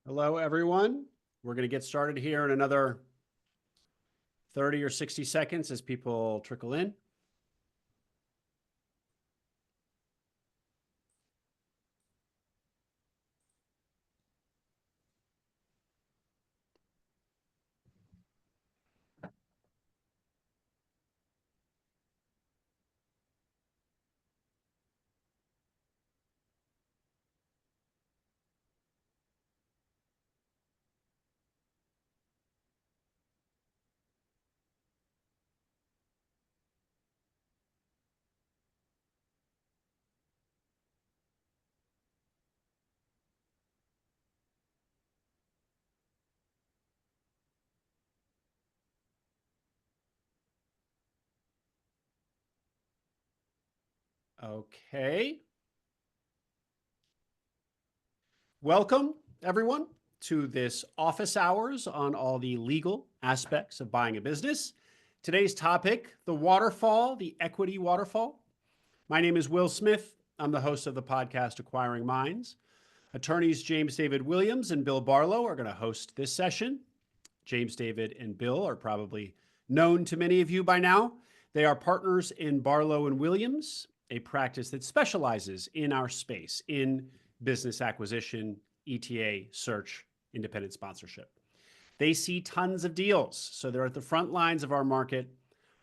Hello, everyone. We're going to get started here in another 30 or 60 seconds as people trickle in. Okay. Welcome, everyone, to this office hours on all the legal aspects of buying a business. Today's topic, the waterfall, the equity waterfall. My name is Will Smith. I'm the host of the podcast Acquiring Minds. Attorneys James David Williams and Bill Barlow are going to host this session. James David and Bill are probably known to many of you by now. They are partners in Barlow and Williams, a practice that specializes in our space in business acquisition, ETA, search, independent sponsorship. They see tons of deals, so they're at the front lines of our market,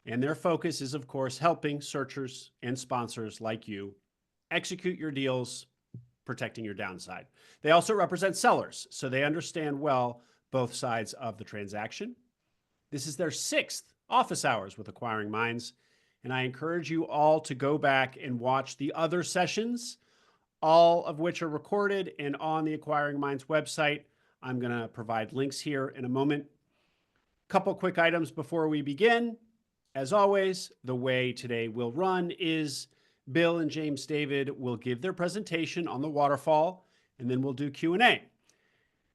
and their focus is, of course, helping searchers and sponsors like you execute your deals, protecting your downside. They also represent sellers, so they understand well both sides of the transaction. This is their 6th office hours with Acquiring Minds, and I encourage you all to go back and watch the other sessions, all of which are recorded and on the Acquiring Minds website. I'm going to provide links here in a moment. Couple quick items before we begin. As always, the way today will run is Bill and James David will give their presentation on the waterfall, and then we'll do Q&A.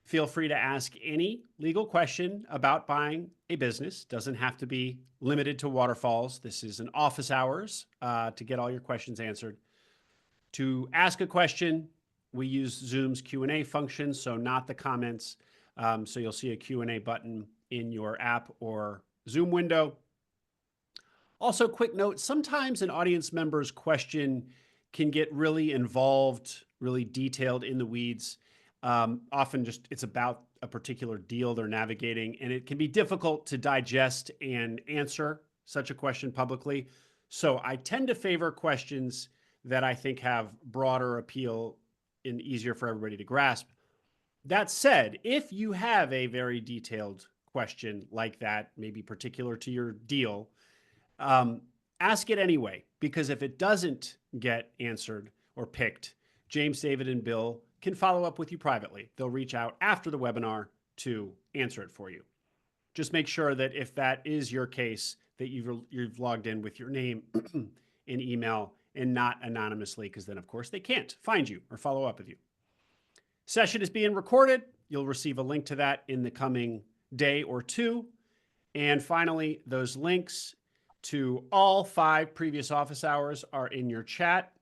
Feel free to ask any legal question about buying a business. Doesn't have to be limited to waterfalls. This is an office hours to get all your questions answered. To ask a question, we use Zoom's Q&A function, so not the comments. So you'll see a Q&A button in your app or Zoom window. Also, quick note, sometimes an audience member's question can get really involved, really detailed in the weeds. Often just it's about a particular deal they're navigating, and it can be difficult to digest and answer such a question publicly. So I tend to favor questions that I think have broader appeal and easier for everybody to grasp. That said, if you have a very detailed question like that, maybe particular to your deal, ask it anyway, because if it doesn't get answered or picked, James, David, and Bill can follow up with you privately. They'll reach out after the webinar to answer it for you. Just make sure that if that is your case, that you've logged in with your name and email and not anonymously, because then, of course, they can't find you or follow up with you. Session is being recorded. You'll receive a link to that in the coming day or two. And finally, those links to all 5 previous office hours are in your chat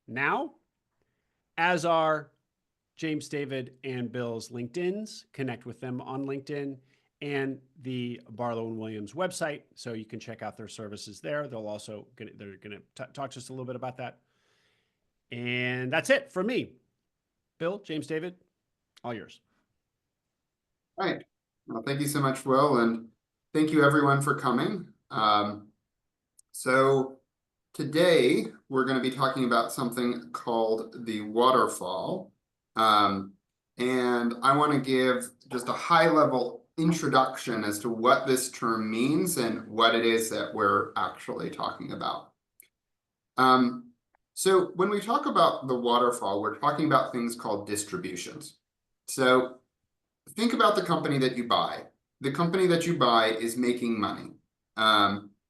now, as are James, David, and Bill's LinkedIns. Connect with them on LinkedIn and the Barlow and Williams website, so you can check out their services there. They're going to talk to us a little bit about that. And that's it from me. Bill, James, David, all yours. All right. Well, thank you so much, Will, and thank you everyone for coming. So today we're going to be talking about something called the waterfall. And I want to give just a high-level introduction as to what this term means and what it is that we're actually talking about. So when we talk about the waterfall, we're talking about things called distributions. So think about the company that you buy. The company that you buy is making money.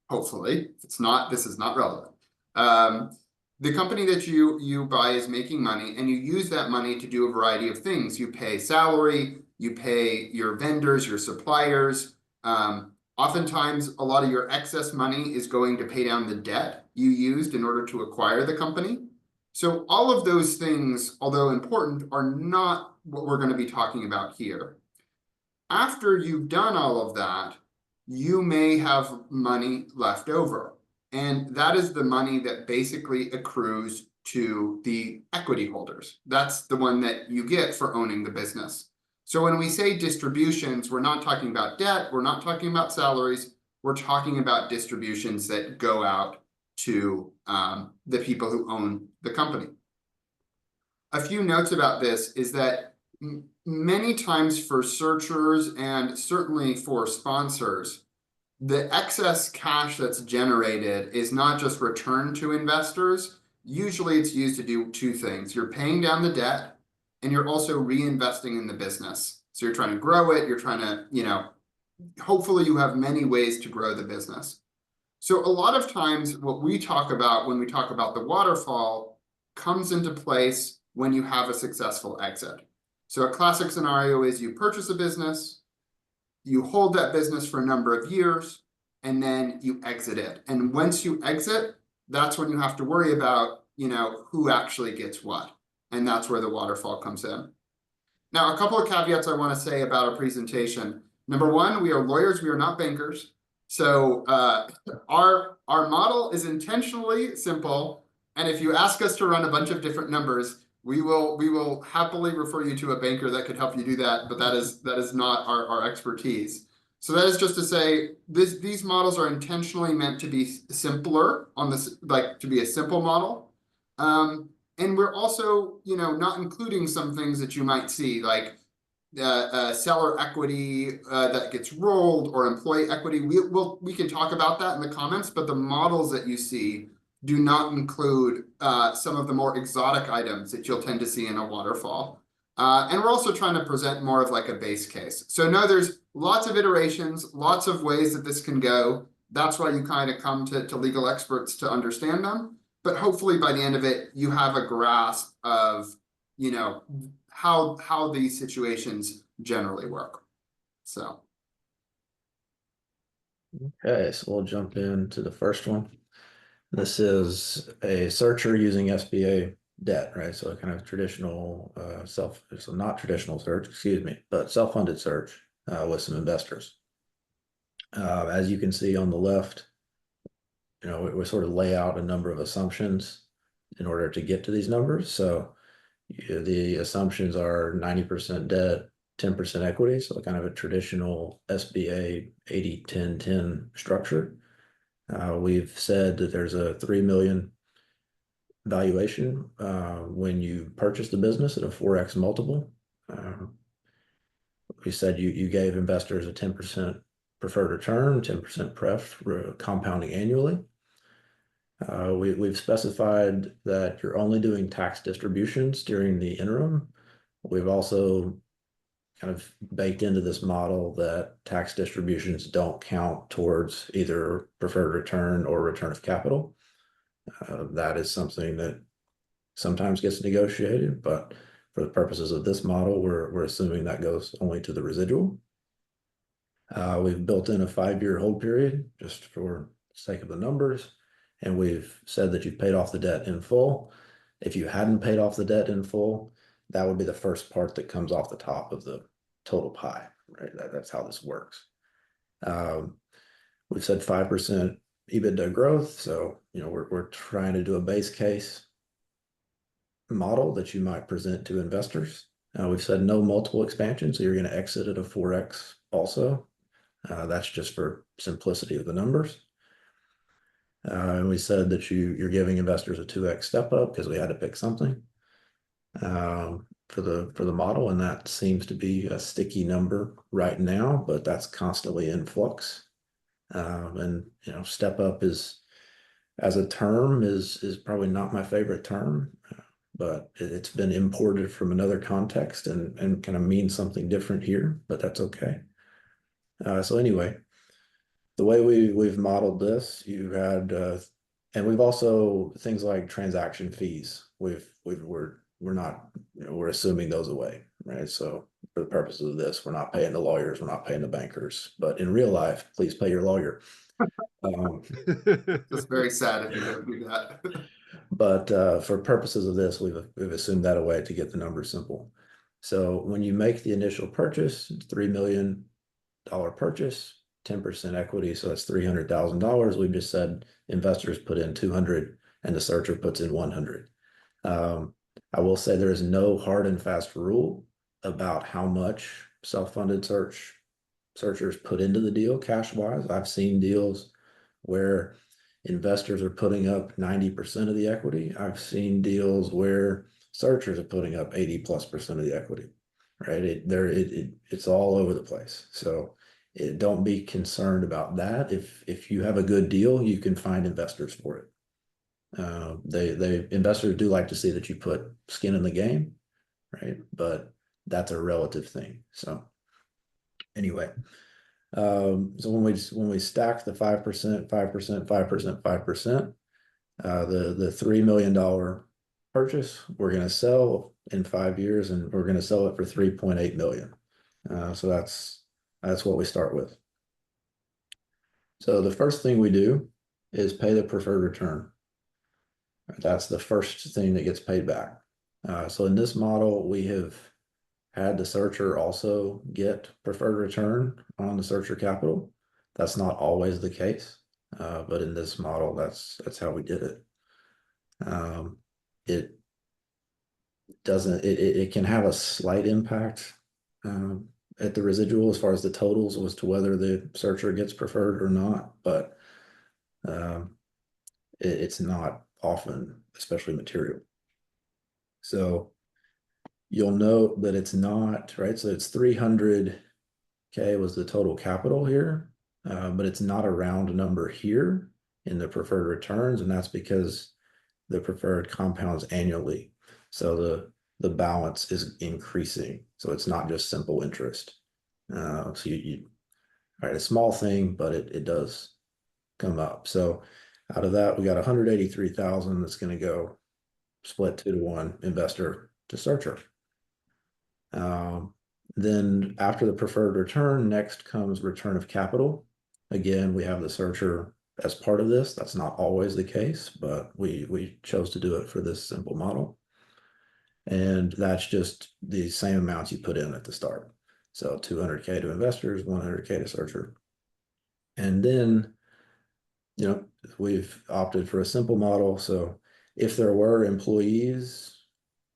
Hopefully, if it's not, this is not relevant. The company that you buy is making money, and you use that money to do a variety of things. You pay salary, you pay your vendors, your suppliers. Oftentimes, a lot of your excess money is going to pay down the debt you used in order to acquire the company. So all of those things, although important, are not what we're going to be talking about here. After you've done all of that, you may have money left over. And that is the money that basically accrues to the equity holders. That's the one that you get for owning the business. So when we say distributions, we're not talking about debt, we're not talking about salaries, we're talking about distributions that go out to the people who own the company. A few notes about this is that many times for searchers and certainly for sponsors, the excess cash that's generated is not just returned to investors. Usually it's used to do two things. You're paying down the debt and you're also reinvesting in the business. So you're trying to grow it, you're trying to, hopefully you have many ways to grow the business. So a lot of times what we talk about when we talk about the waterfall comes into place when you have a successful exit. So a classic scenario is you purchase a business, you hold that business for a number of years, and then you exit it. And once you exit, that's when you have to worry about, who actually gets what. And that's where the waterfall comes in. Now, a couple of caveats I want to say about a presentation. Number one, we are lawyers, we are not bankers. So our model is intentionally simple. And if you ask us to run a bunch of different numbers, we will happily refer you to a banker that could help you do that, but that is not our expertise. So that is just to say these models are intentionally meant to be simpler on this, like to be a simple model. And we're also, not including some things that you might see, like seller equity that gets rolled or employee equity. We can talk about that in the comments, but the models that you see do not include some of the more exotic items that you'll tend to see in a waterfall. And we're also trying to present more of like a base case. So no, there's lots of iterations, lots of ways that this can go. That's why you kind of come to legal experts to understand them. But hopefully by the end of it, you have a grasp of, how these situations generally work. So. Okay, so we'll jump into the first one. This is a searcher using SBA debt, right? So kind of traditional so not traditional search, excuse me, but self-funded search with some investors. As you can see on the left, we sort of lay out a number of assumptions in order to get to these numbers. So the assumptions are 90% debt, 10% equity, so kind of a traditional SBA 80-10-10 structure. We've said that there's a $3 million valuation when you purchase the business at a 4x multiple. We said you gave investors a 10% preferred return, 10% pref compounding annually. We've specified that you're only doing tax distributions during the interim. We've also kind of baked into this model that tax distributions don't count towards either preferred return or return of capital. That is something that sometimes gets negotiated, but for the purposes of this model, we're assuming that goes only to the residual. We've built in a 5-year hold period just for the sake of the numbers. And we've said that you've paid off the debt in full. If you hadn't paid off the debt in full, that would be the first part that comes off the top of the total pie, right? That's how this works. We've said 5% EBITDA growth. So, we're trying to do a base case model that you might present to investors. We've said no multiple expansion. So you're going to exit at a 4x also. That's just for simplicity of the numbers. And we said that you're giving investors a 2x step up because we had to pick something for the model, and that seems to be a sticky number right now, but that's constantly in flux. And step up is as a term is probably not my favorite term, but it's been imported from another context and kind of means something different here, but that's okay. So anyway, the way we've modeled this, you had, and we've also things like transaction fees. We're not, we're assuming those away, right? So for the purposes of this, we're not paying the lawyers, we're not paying the bankers, but in real life, please pay your lawyer. It's very sad if you don't do that. But for purposes of this, we've assumed that away to get the number simple. So when you make the initial purchase, $3 million purchase, 10% equity, so that's $300,000. We've just said investors put in 200 and the searcher puts in 100. I will say there is no hard and fast rule about how much self-funded searchers put into the deal cash wise. I've seen deals where investors are putting up 90% of the equity. I've seen deals where searchers are putting up 80+% of the equity, right? It's all over the place. So don't be concerned about that. If you have a good deal, you can find investors for it. Investors do like to see that you put skin in the game, right? But that's a relative thing. So anyway, so when we stack the 5%, 5%, 5%, 5%, the $3 million purchase, we're going to sell in 5 years, and we're going to sell it for 3.8 million. So that's what we start with. So the first thing we do is pay the preferred return. That's the first thing that gets paid back. So in this model, we have had the searcher also get preferred return on the searcher capital. That's not always the case, but in this model, that's how we did it. It doesn't. It can have a slight impact at the residual as far as the totals as to whether the searcher gets preferred or not, but it's not often, especially material. So you'll note that it's not, right? So it's 300K was the total capital here, but it's not a round number here in the preferred returns, and that's because the preferred compounds annually. So the balance is increasing. So it's not just simple interest. So you all right, a small thing, but it does come up. So out of that, we got 183,000 that's going to go split 2-to-1 investor to searcher. Then after the preferred return, next comes return of capital. Again, we have the searcher as part of this. That's not always the case, but we chose to do it for this simple model. And that's just the same amounts you put in at the start. So 200K to investors, 100K to searcher. And then, we've opted for a simple model. So if there were employees,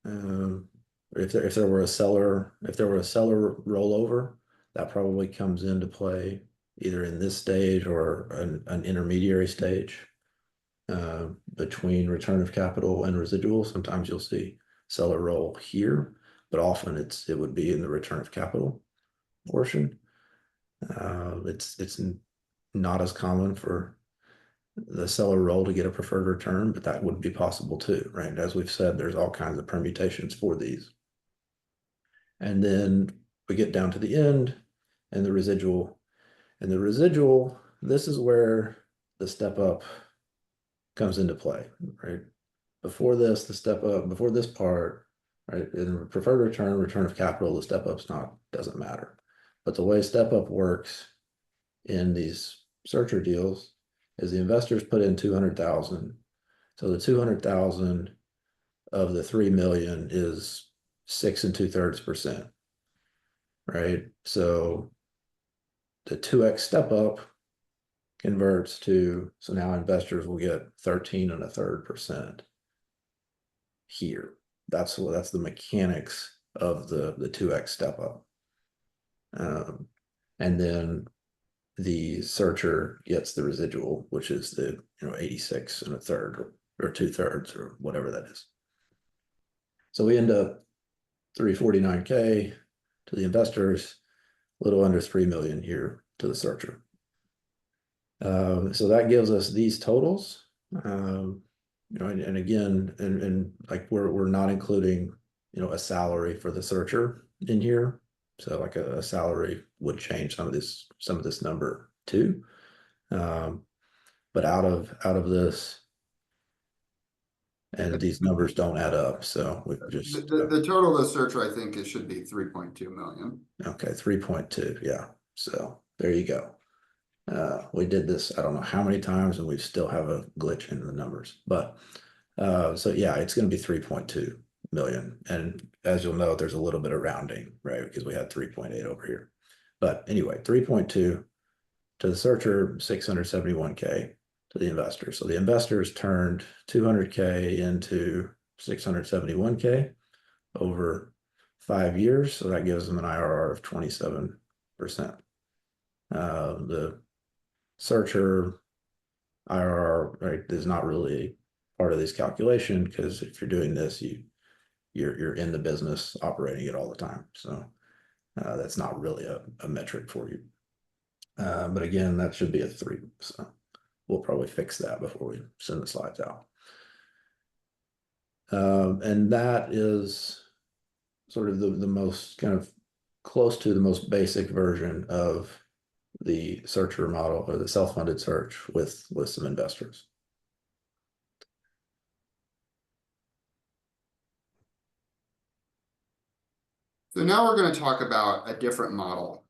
if there were a seller rollover, that probably comes into play either in this stage or an intermediary stage between return of capital and residual. Sometimes you'll see seller roll here, but often it would be in the return of capital portion. It's not as common for the seller roll to get a preferred return, but that would be possible too, right? As we've said, there's all kinds of permutations for these. And then we get down to the end and the residual. And the residual, this is where the step up comes into play, right? Before this, the step up, before this part, right? In preferred return of capital, the step up's doesn't matter. But the way step up works in these searcher deals is the investors put in 200,000. So the 200,000 of the 3 million is 6 2/3%, right? So the 2x step up converts to, so now investors will get 13 1/3% here. That's the mechanics of the 2x step up. And then the searcher gets the residual, which is the 86 1/3 or 2/3 or whatever that is. So we end up 349K to the investors, a little under 3 million here to the searcher. So that gives us these totals. And again, and like we're not including a salary for the searcher in here. So like a salary would change some of this number too. But out of this, and these numbers don't add up. So we just the total of the searcher, I think it should be 3.2 million. Okay, 3.2, yeah. So there you go. We did this, I don't know how many times, and we still have a glitch in the numbers. But so yeah, it's going to be 3.2 million. And as you'll know, there's a little bit of rounding, right? Because we had 3.8 over here. But anyway, 3.2 to the searcher, 671K to the investor. So the investors turned 200K into 671K over 5 years. So that gives them an IRR of 27%. The searcher IRR, right, is not really part of this calculation, because if you're doing this, you're in the business operating it all the time. So that's not really a metric for you. But again, that should be a 3. So we'll probably fix that before we send the slides out. And that is sort of the most kind of close to the most basic version of the searcher model, or the self-funded search with some investors. So now we're going to talk about a different model,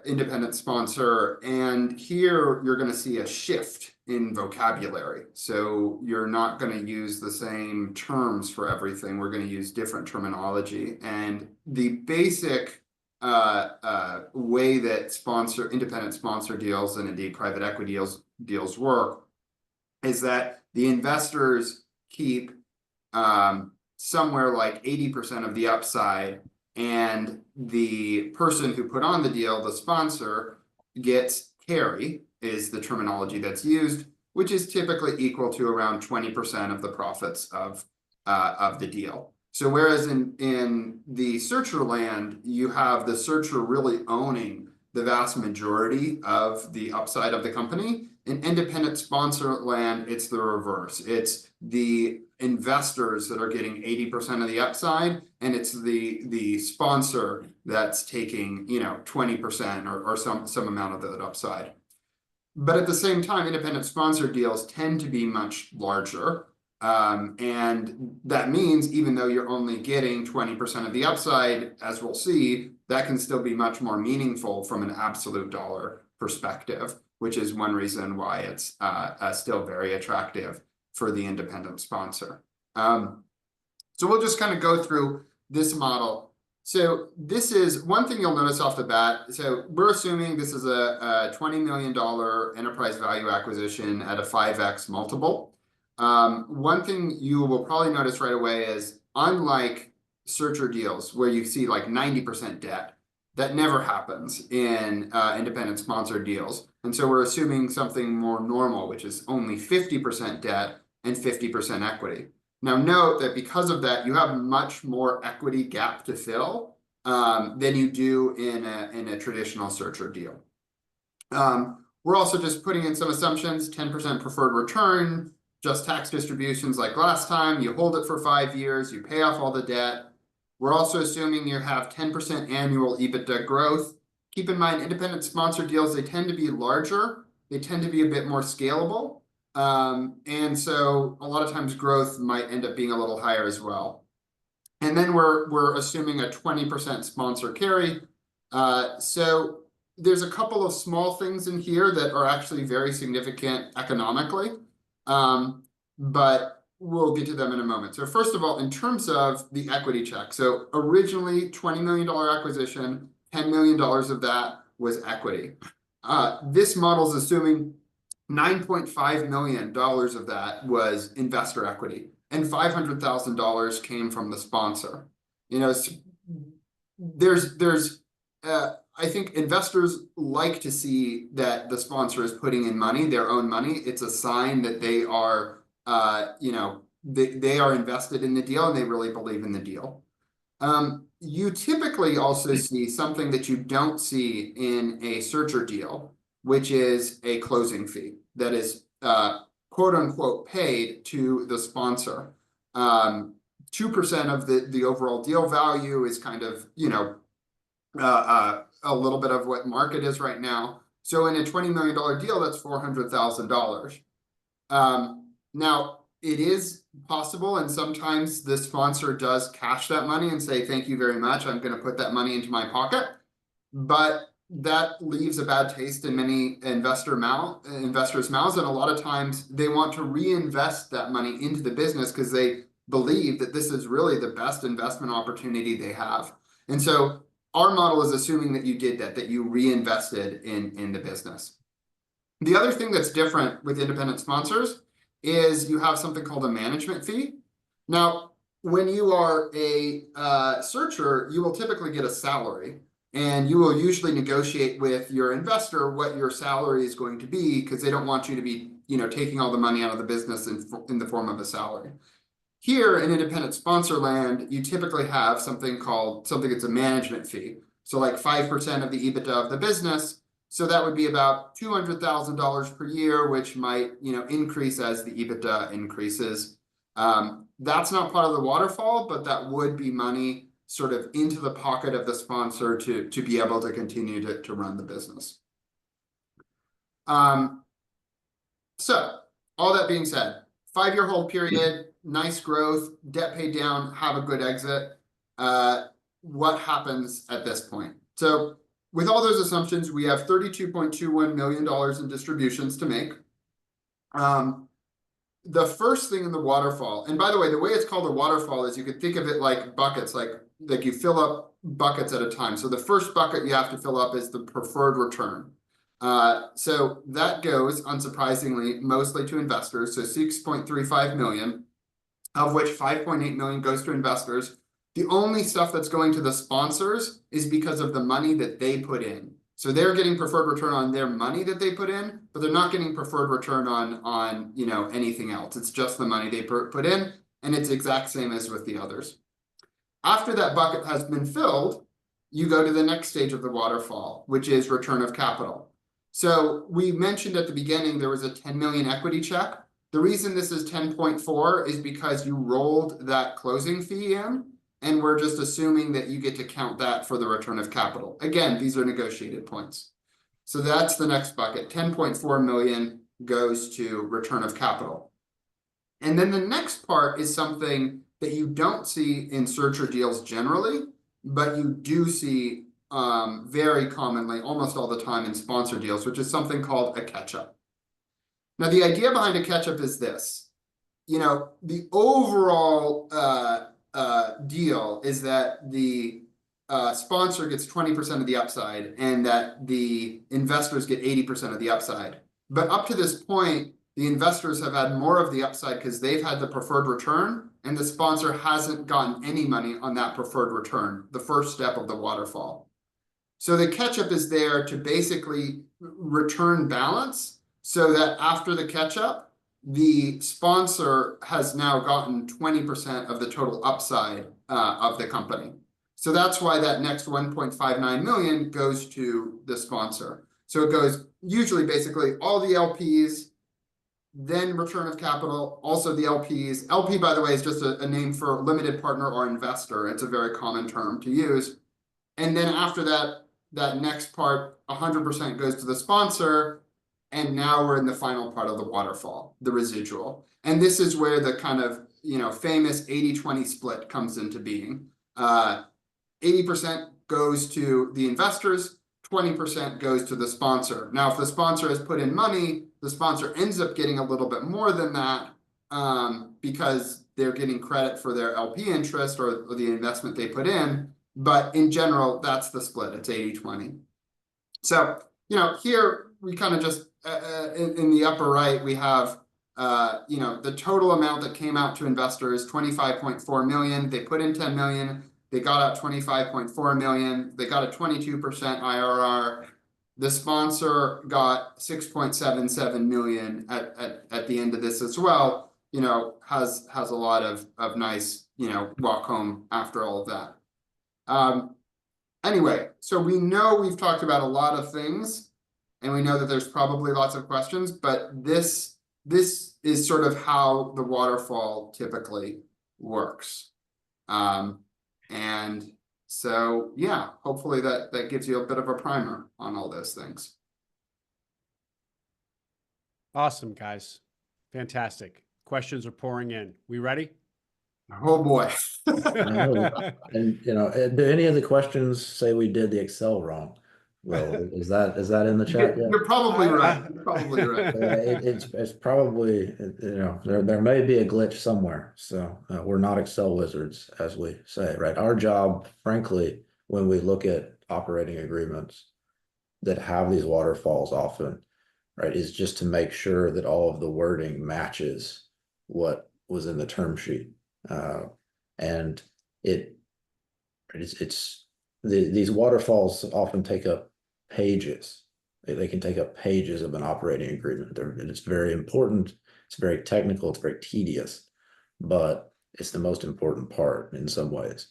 independent sponsor. And here you're going to see a shift in vocabulary. So you're not going to use the same terms for everything. We're going to use different terminology. And the basic way that independent sponsor deals, and indeed private equity deals work, is that the investors keep somewhere like 80% of the upside, and the person who put on the deal, the sponsor, gets carry, is the terminology that's used, which is typically equal to around 20% of the profits of the deal. So whereas in the searcher land, you have the searcher really owning the vast majority of the upside of the company, in independent sponsor land, it's the reverse. It's the investors that are getting 80% of the upside, and it's the sponsor that's taking 20% or some amount of that upside. But at the same time, independent sponsor deals tend to be much larger. And that means even though you're only getting 20% of the upside, as we'll see, that can still be much more meaningful from an absolute dollar perspective, which is one reason why it's still very attractive for the independent sponsor. So we'll just kind of go through this model. So this is one thing you'll notice off the bat. So we're assuming this is a $20 million enterprise value acquisition at a 5x multiple. One thing you will probably notice right away is, unlike searcher deals where you see like 90% debt, that never happens in independent sponsor deals. And so we're assuming something more normal, which is only 50% debt and 50% equity. Now note that because of that, you have much more equity gap to fill than you do in a traditional searcher deal. We're also just putting in some assumptions: 10% preferred return, just tax distributions like last time. You hold it for 5 years, you pay off all the debt. We're also assuming you have 10% annual EBITDA growth. Keep in mind, independent sponsor deals, they tend to be larger. They tend to be a bit more scalable. And so a lot of times growth might end up being a little higher as well. And then we're assuming a 20% sponsor carry. So there's a couple of small things in here that are actually very significant economically. But we'll get to them in a moment. So first of all, in terms of the equity check, so originally $20 million acquisition, $10 million of that was equity. This model is assuming $9.5 million of that was investor equity, and $500,000 came from the sponsor. I think investors like to see that the sponsor is putting in money, their own money. It's a sign that they are they are invested in the deal and they really believe in the deal. You typically also see something that you don't see in a searcher deal, which is a closing fee that is quote unquote paid to the sponsor. 2% of the overall deal value is kind of a little bit of what market is right now. So in a $20 million deal, that's $400,000. Now, it is possible, and sometimes the sponsor does cash that money and say, thank you very much, I'm going to put that money into my pocket. But that leaves a bad taste in many investors' mouths, and a lot of times they want to reinvest that money into the business because they believe that this is really the best investment opportunity they have. And so our model is assuming that you did that you reinvested in the business. The other thing that's different with independent sponsors is you have something called a management fee. Now, when you are a searcher, you will typically get a salary. And you will usually negotiate with your investor what your salary is going to be because they don't want you to be, taking all the money out of the business in the form of a salary. Here in independent sponsor land, you typically have something that's a management fee. So like 5% of the EBITDA of the business. So that would be about $200,000 per year, which might, increase as the EBITDA increases. That's not part of the waterfall, but that would be money sort of into the pocket of the sponsor to be able to continue to run the business. So all that being said, 5-year hold period, nice growth, debt paid down, have a good exit. What happens at this point? So with all those assumptions, we have $32.21 million in distributions to make. The first thing in the waterfall, and by the way, the way it's called a waterfall is you could think of it like buckets, like you fill up buckets at a time. So the first bucket you have to fill up is the preferred return. So that goes, unsurprisingly, mostly to investors. So 6.35 million, of which 5.8 million goes to investors. The only stuff that's going to the sponsors is because of the money that they put in. So they're getting preferred return on their money that they put in, but they're not getting preferred return on anything else. It's just the money they put in, and it's exact same as with the others. After that bucket has been filled, you go to the next stage of the waterfall, which is return of capital. So we mentioned at the beginning there was a 10 million equity check. The reason this is 10.4 is because you rolled that closing fee in, and we're just assuming that you get to count that for the return of capital. Again, these are negotiated points. So that's the next bucket. 10.4 million goes to return of capital. And then the next part is something that you don't see in searcher deals generally, but you do see very commonly, almost all the time in sponsor deals, which is something called a catch-up. Now, the idea behind a catch-up is this. The overall deal is that the sponsor gets 20% of the upside and that the investors get 80% of the upside. But up to this point, the investors have had more of the upside because they've had the preferred return, and the sponsor hasn't gotten any money on that preferred return, the first step of the waterfall. So the catch-up is there to basically return balance so that after the catch-up, the sponsor has now gotten 20% of the total upside of the company. So that's why that next 1.59 million goes to the sponsor. So it goes usually basically all the LPs, then return of capital, also the LPs. LP, by the way, is just a name for limited partner or investor. It's a very common term to use. And then after that, that next part, 100% goes to the sponsor. And now we're in the final part of the waterfall, the residual. And this is where the kind of, famous 80-20 split comes into being. 80% goes to the investors, 20% goes to the sponsor. Now, if the sponsor has put in money, the sponsor ends up getting a little bit more than that because they're getting credit for their LP interest or the investment they put in. But in general, that's the split. It's 80-20. So, here we kind of just, in the upper right, we have, the total amount that came out to investors, 25.4 million. They put in 10 million. They got out 25.4 million. They got a 22% IRR. The sponsor got 6.77 million at the end of this as well. Has a lot of nice, walk home after all of that. Anyway, so we know we've talked about a lot of things, and we know that there's probably lots of questions, but this is sort of how the waterfall typically works. And so, yeah, hopefully that gives you a bit of a primer on all those things. Awesome, guys. Fantastic. Questions are pouring in. We ready? Oh boy. And do any of the questions say we did the Excel wrong? Well, is that in the chat yet? You're probably right. I, You're probably right. It's probably, there may be a glitch somewhere. So we're not Excel wizards, as we say, right? Our job, frankly, when we look at operating agreements that have these waterfalls often, right, is just to make sure that all of the wording matches what was in the term sheet. And it it's these waterfalls often take up pages. They can take up pages of an operating agreement. And it's very important. It's very technical. It's very tedious, but it's the most important part in some ways.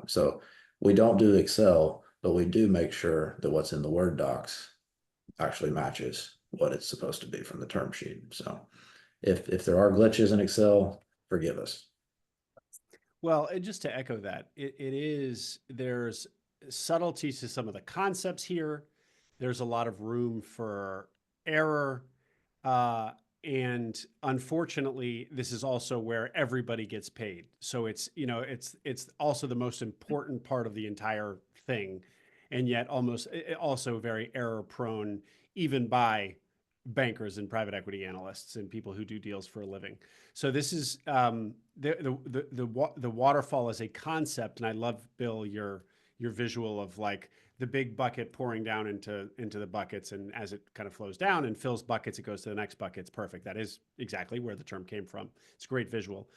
So we don't do Excel, but we do make sure that what's in the Word docs actually matches what it's supposed to be from the term sheet. So if there are glitches in Excel, forgive us. well, and just to echo that, there's subtlety to some of the concepts here. There's a lot of room for error. Uh, and unfortunately, this is also where everybody gets paid. So it's also the most important part of the entire thing. And yet also very error prone, even by bankers and private equity analysts and people who do deals for a living. So this is the waterfall as a concept. And I love, Bill, your visual of like the big bucket pouring down into the buckets, and as it kind of flows down and fills buckets, it goes to the next bucket. It's perfect. That is exactly where the term came from. It's a great visual.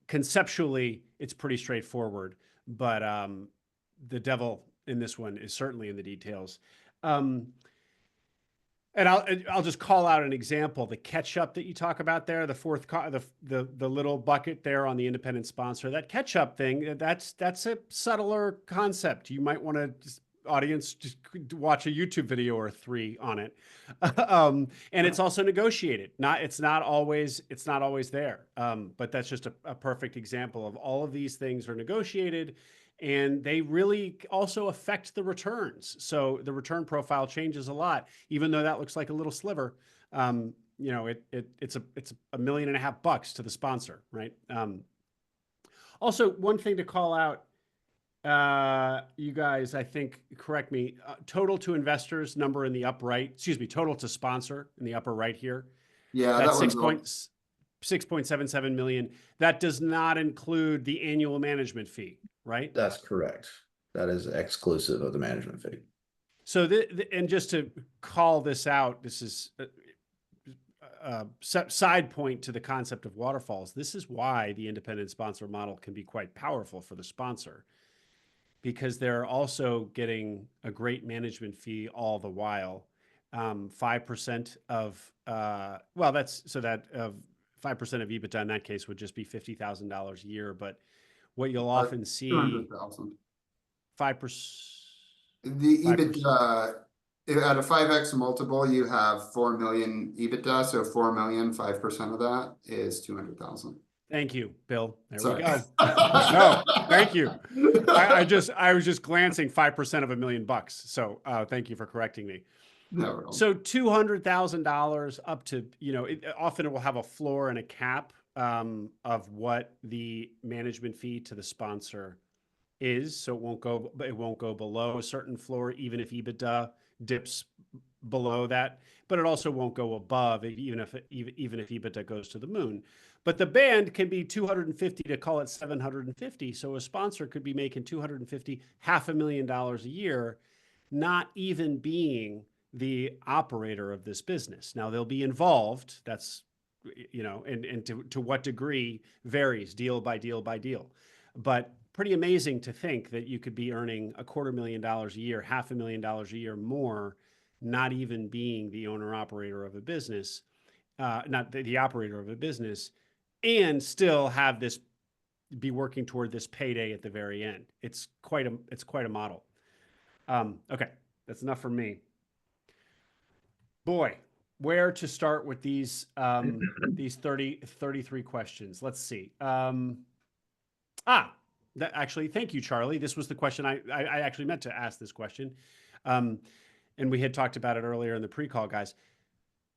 Conceptually, it's pretty straightforward, but the devil in this one is certainly in the details. And I'll just call out an example: the ketchup that you talk about there, the the little bucket there on the independent sponsor. That ketchup thing, that's a subtler concept. You might want to, audience, just watch a YouTube video or three on it. And it's also negotiated. It's not always there. But that's just a perfect example of all of these things are negotiated. And they really also affect the returns. So the return profile changes a lot, even though that looks like a little sliver. It's $1.5 million to the sponsor, right? Also, one thing to call out, you guys, I think, correct me, total to investors number in the upper right, excuse me, total to sponsor in the upper right here. Yeah, That's that one's 6.77 million. That does not include the annual management fee, right? That's correct. That is exclusive of the management fee. So, and just to call this out, this is a side point to the concept of waterfalls. This is why the independent sponsor model can be quite powerful for the sponsor, because they're also getting a great management fee all the while. 5% of, well, that's so that of 5% of EBITDA in that case would just be $50,000 a year. But what you'll often see, 200,000. 5%, The 5%. EBITDA, at a 5x multiple, you have 4 million EBITDA. So 4 million, 5% of that is 200,000. Thank you, Bill. There Sorry. we go. No, thank you. I was just glancing 5% of $1 million. So thank you for correcting me. No. So $200,000 up to, often it will have a floor and a cap of what the management fee to the sponsor is. So it won't go below a certain floor, even if EBITDA dips below that. But it also won't go above, even if EBITDA goes to the moon. But the band can be 250 to call it 750. So a sponsor could be making 250, $500,000 a year, not even being the operator of this business. Now they'll be involved. That's, and to what degree varies deal by deal by deal. But pretty amazing to think that you could be earning $250,000 a year, $500,000 a year more, not even being the owner operator of a business, not the operator of a business, and still have this be working toward this payday at the very end. It's quite a model. Okay, that's enough for me. Boy, where to start with these 33 questions? Let's see. Actually, thank you, Charlie. This was the question I actually meant to ask this question. And we had talked about it earlier in the pre-call, guys.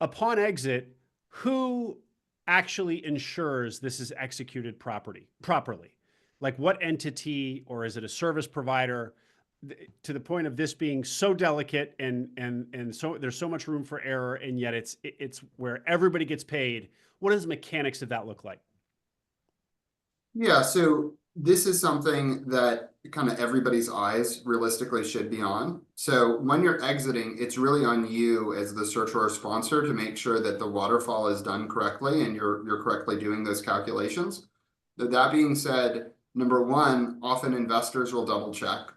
Upon exit, who actually ensures this is executed properly? Like what entity, or is it a service provider? to the point of this being so delicate and so there's so much room for error, and yet it's where everybody gets paid. What does the mechanics of that look like? Yeah, so this is something that kind of everybody's eyes realistically should be on. So when you're exiting, it's really on you as the searcher or sponsor to make sure that the waterfall is done correctly and you're correctly doing those calculations. That being said, number one, often investors will double check.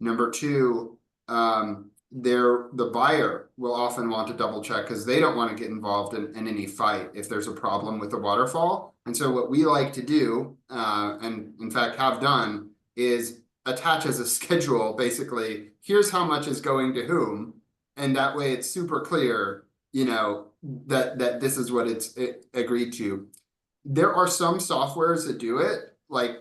Number two, the buyer will often want to double check because they don't want to get involved in any fight if there's a problem with the waterfall. And so what we like to do, and in fact have done, is attach as a schedule, basically, here's how much is going to whom. And that way it's super clear, that this is what it's agreed to. There are some softwares that do it, like,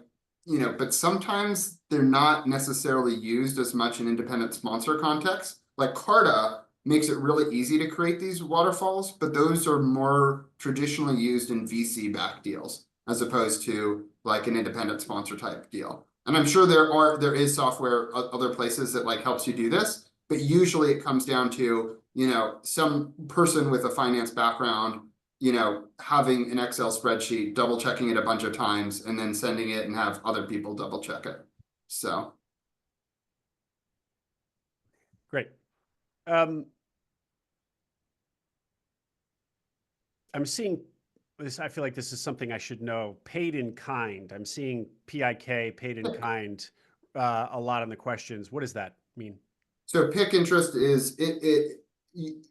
but sometimes they're not necessarily used as much in independent sponsor context. Like Carta makes it really easy to create these waterfalls, but those are more traditionally used in VC-backed deals as opposed to like an independent sponsor type deal. And I'm sure there is software other places that like helps you do this, but usually it comes down to, some person with a finance background having an Excel spreadsheet, double checking it a bunch of times, and then sending it and have other people double check it. So. Great. I'm seeing this. I feel like this is something I should know. Paid in kind. I'm seeing PIK, paid in kind, a lot in the questions. What does that mean? So PIK interest is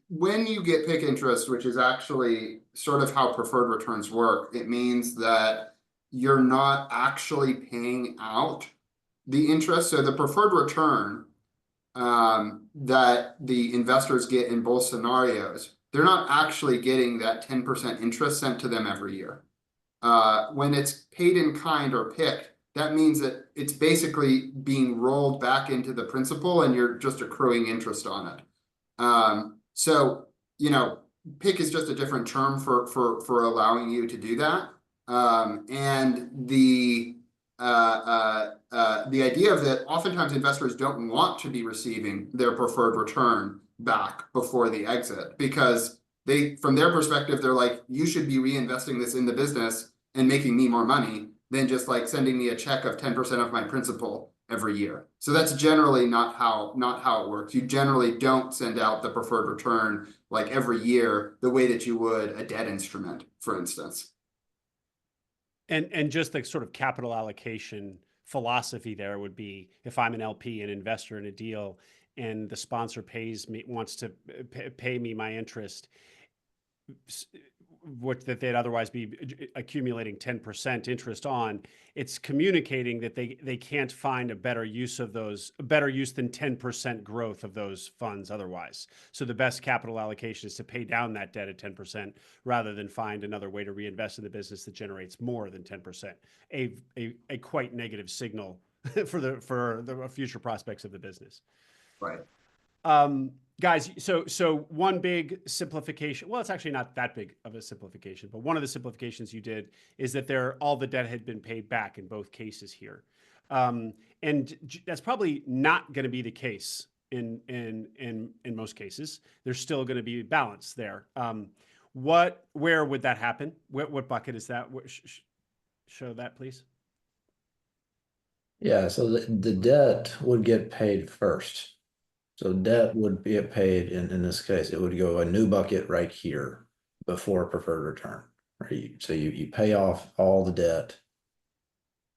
when you get PIK interest, which is actually sort of how preferred returns work, it means that you're not actually paying out the interest. So the preferred return that the investors get in both scenarios, they're not actually getting that 10% interest sent to them every year. When it's paid in kind or PIK, that means that it's basically being rolled back into the principal and you're just accruing interest on it. So, PIK is just a different term for allowing you to do that. And the idea of that oftentimes investors don't want to be receiving their preferred return back before the exit because from their perspective, they're like, you should be reinvesting this in the business and making me more money than just like sending me a check of 10% of my principal every year. So that's generally not how it works. You generally don't send out the preferred return like every year the way that you would a debt instrument, for instance. And just the sort of capital allocation philosophy there would be if I'm an LP, an investor in a deal, and the sponsor wants to pay me my interest, what that they'd otherwise be accumulating 10% interest on, it's communicating that they can't find a better use than 10% growth of those funds otherwise. So the best capital allocation is to pay down that debt at 10% rather than find another way to reinvest in the business that generates more than 10%. A quite negative signal for the future prospects of the business. Right. Guys, so one big simplification. Well, it's actually not that big of a simplification, but one of the simplifications you did is that all the debt had been paid back in both cases here, and that's probably not going to be the case in most cases. There's still going to be balance there. Where would that happen? What bucket is that? Show that, please. Yeah, so the debt would get paid first. So debt would be paid in this case, it would go a new bucket right here before preferred return. Right? So you pay off all the debt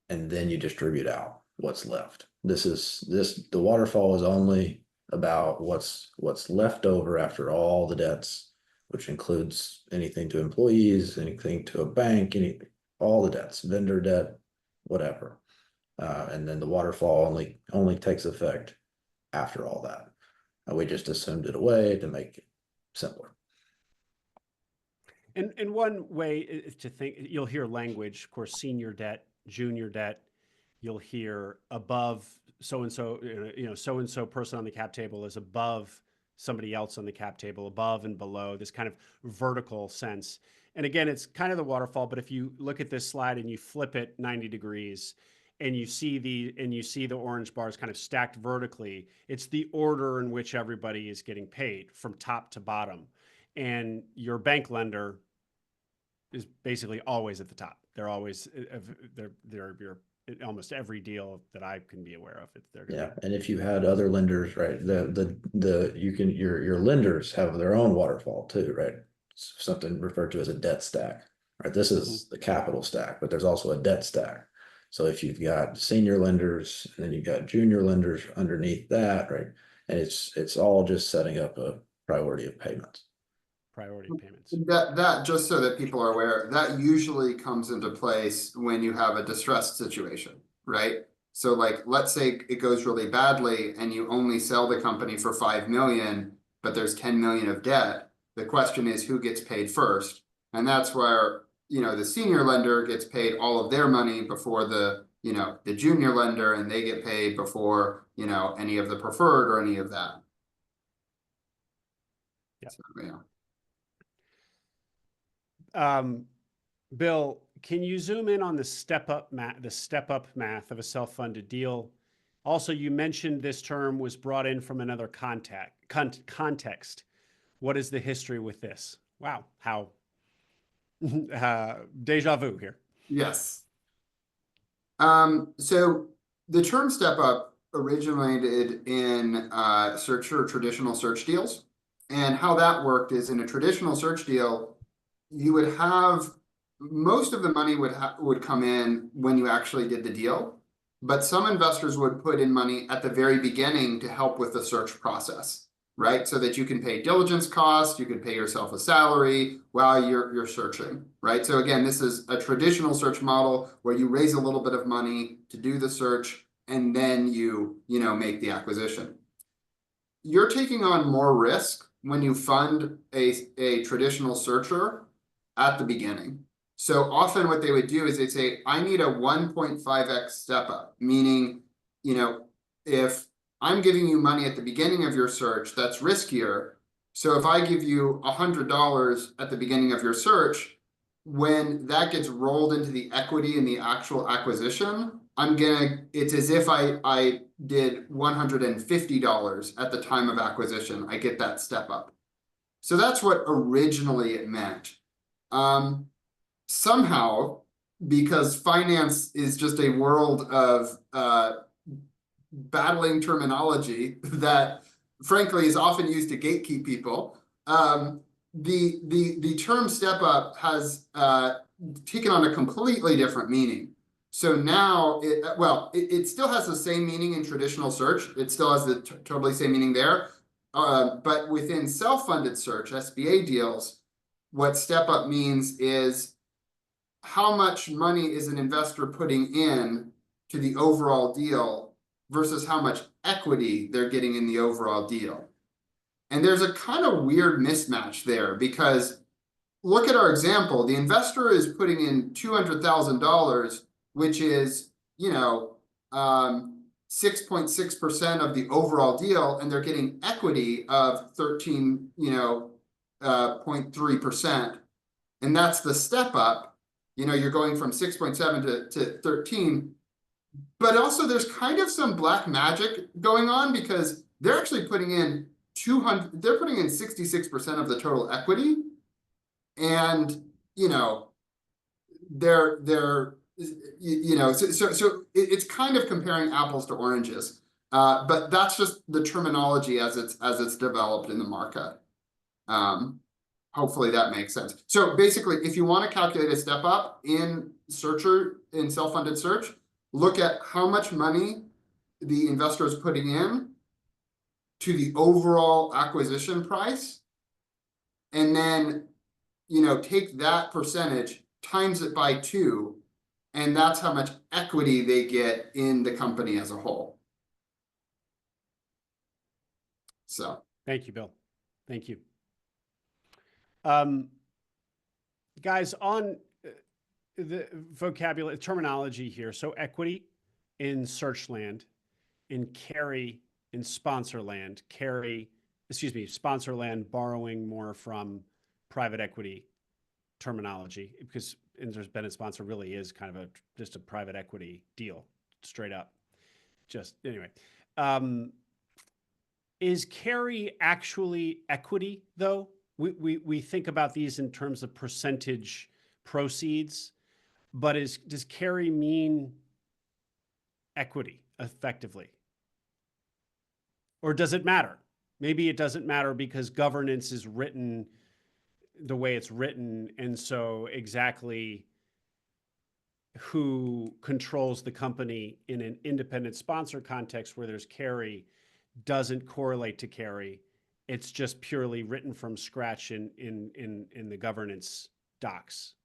and then you distribute out what's left. The waterfall is only about what's left over after all the debts, which includes anything to employees, anything to a bank, all the debts, vendor debt, whatever. And then the waterfall only takes effect after all that. We just assumed it away to make it simpler. And one way to think, you'll hear language, of course, senior debt, junior debt. You'll hear above so-and-so, so-and-so person on the cap table is above somebody else on the cap table, above and below, this kind of vertical sense. And again, it's kind of the waterfall, but if you look at this slide and you flip it 90 degrees and you see the orange bars kind of stacked vertically, it's the order in which everybody is getting paid from top to bottom. And your bank lender is basically always at the top. They're always they're almost every deal that I can be aware of. They're gonna Yeah, and if you had other lenders, right, your lenders have their own waterfall too, right? It's something referred to as a debt stack, right? This is the capital stack, but there's also a debt stack. So if you've got senior lenders and then you've got junior lenders underneath that, right? And it's all just setting up a priority of payments. priority payments. That just so that people are aware, that usually comes into place when you have a distressed situation, right? So like, let's say it goes really badly and you only sell the company for 5 million, but there's 10 million of debt. The question is who gets paid first? And that's where, the senior lender gets paid all of their money before the junior lender, and they get paid before, any of the preferred or any of that. Yeah. So, yeah. Bill, can you zoom in on the step up math of a self-funded deal? Also, you mentioned this term was brought in from another context. What is the history with this? Wow, how deja vu here. Yes. So the term step up originated in search or traditional search deals. And how that worked is in a traditional search deal, you would have most of the money would come in when you actually did the deal, but some investors would put in money at the very beginning to help with the search process, right? So that you can pay diligence costs, you can pay yourself a salary while you're searching, right? So again, this is a traditional search model where you raise a little bit of money to do the search and then you make the acquisition. You're taking on more risk when you fund a traditional searcher at the beginning. So often what they would do is they'd say, I need a 1.5x step up, meaning, if I'm giving you money at the beginning of your search, that's riskier. So if I give you $100 at the beginning of your search, when that gets rolled into the equity in the actual acquisition, it's as if I did $150 at the time of acquisition. I get that step up. So that's what originally it meant. Somehow, because finance is just a world of battling terminology that frankly is often used to gatekeep people, the term step up has taken on a completely different meaning. So now it still has the same meaning in traditional search. It still has the totally same meaning there. But within self-funded search, SBA deals, what step up means is how much money is an investor putting in to the overall deal versus how much equity they're getting in the overall deal. And there's a kind of weird mismatch there because look at our example. The investor is putting in $200,000, which is, 6.6% of the overall deal, and they're getting equity of 0.3%. And that's the step up. You're going from 6.7 to 13. But also there's kind of some black magic going on because they're actually putting in 66% of the total equity. And, so it's kind of comparing apples to oranges. But that's just the terminology as it's developed in the market. Hopefully that makes sense. So basically, if you want to calculate a step up in self-funded search, look at how much money the investor is putting in to the overall acquisition price, and then take that percentage, times it by 2, and that's how much equity they get in the company as a whole. So thank you, Bill. Thank you. Guys, on the vocabulary terminology here. So equity in search land, in carry in sponsor land, sponsor land borrowing more from private equity terminology because independent sponsor really is kind of just a private equity deal, straight up. Just anyway. Um, is carry actually equity though? We think about these in terms of percentage proceeds, but does carry mean equity effectively? Or does it matter? Maybe it doesn't matter because governance is written the way it's written, and so exactly who controls the company in an independent sponsor context where there's carry doesn't correlate to carry. It's just purely written from scratch in the governance docs.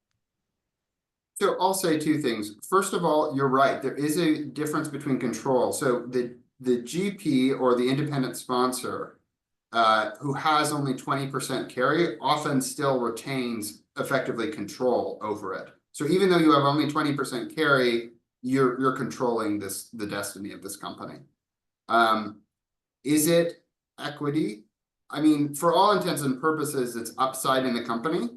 So I'll say two things. First of all, you're right. There is a difference between control. So the GP or the independent sponsor who has only 20% carry often still retains effectively control over it. So even though you have only 20% carry, you're controlling the destiny of this company. Is it equity? I mean, for all intents and purposes, it's upside in the company.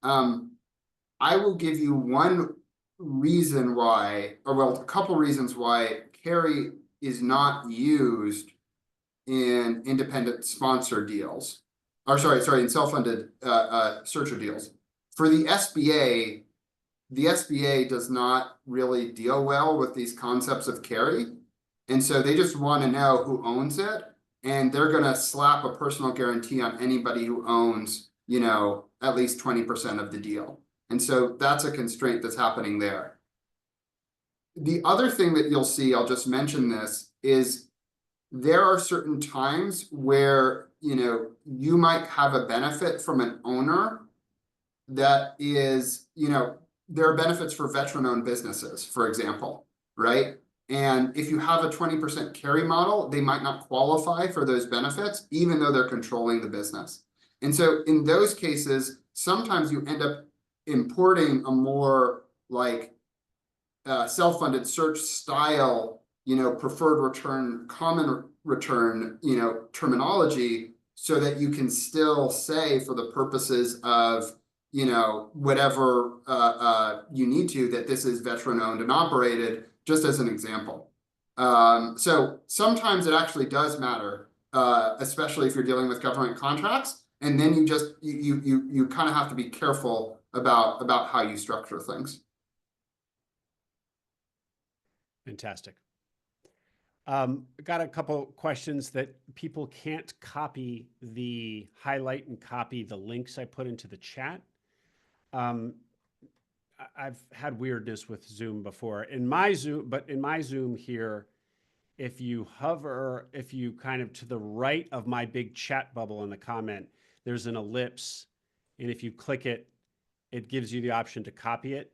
I will give you one reason why, or well, a couple reasons why carry is not used in independent sponsor deals, or sorry, in self-funded searcher deals. For the SBA does not really deal well with these concepts of carry. And so they just want to know who owns it. And they're going to slap a personal guarantee on anybody who owns, at least 20% of the deal. And so that's a constraint that's happening there. The other thing that you'll see, I'll just mention this, is there are certain times where, you might have a benefit from an owner that is, there are benefits for veteran-owned businesses, for example, right? And if you have a 20% carry model, they might not qualify for those benefits, even though they're controlling the business. And so in those cases, sometimes you end up importing a more like self-funded search style, preferred return, common return, terminology, so that you can still say for the purposes of, whatever you need to, that this is veteran owned and operated, just as an example. So sometimes it actually does matter, especially if you're dealing with government contracts. And then you kind of have to be careful about how you structure things. Fantastic. Got a couple questions that people can't highlight and copy the links I put into the chat. I've had weirdness with Zoom before. In my Zoom here, if you kind of to the right of my big chat bubble in the comment, there's an ellipse. And if you click it, it gives you the option to copy it.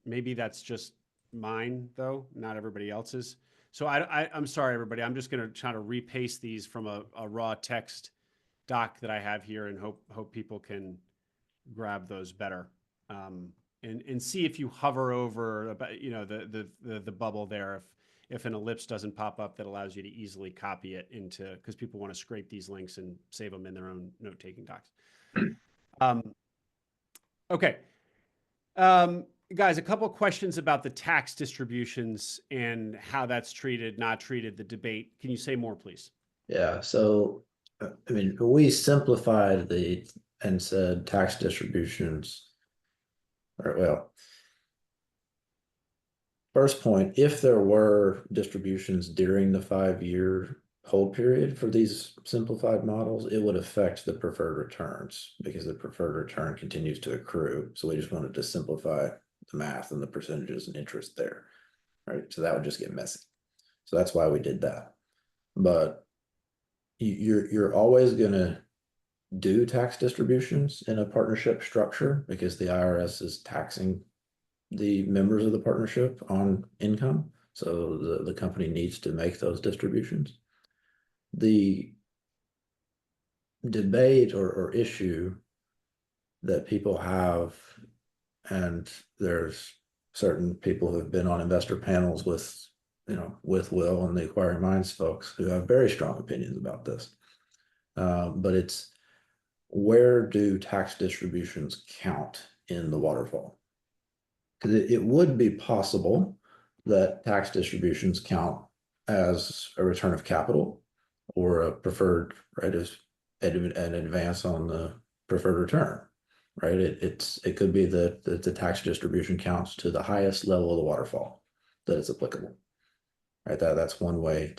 Maybe that's just mine though, not everybody else's. So I'm sorry, everybody. I'm just going to try to repaste these from a raw text doc that I have here and hope people can grab those better. And see if you hover over about, the bubble there, if an ellipse doesn't pop up that allows you to easily copy it into, because people want to scrape these links and save them in their own note-taking docs. Okay. Guys, a couple of questions about the tax distributions and how that's treated, not treated, the debate. Can you say more, please? Yeah, so we simplified and said tax distributions. Or well, first point, if there were distributions during the 5-year hold period for these simplified models, it would affect the preferred returns because the preferred return continues to accrue. So we just wanted to simplify the math and the percentages and interest there, right? So that would just get messy. So that's why we did that. But you're always going to do tax distributions in a partnership structure because the IRS is taxing the members of the partnership on income. So the company needs to make those distributions. The debate or issue that people have, and there's certain people who have been on investor panels with Will and the Acquiring Minds folks who have very strong opinions about this. But it's, where do tax distributions count in the waterfall? Because it would be possible that tax distributions count as a return of capital or a preferred, right, as an advance on the preferred return, right? It could be that the tax distribution counts to the highest level of the waterfall that is applicable, right? That's one way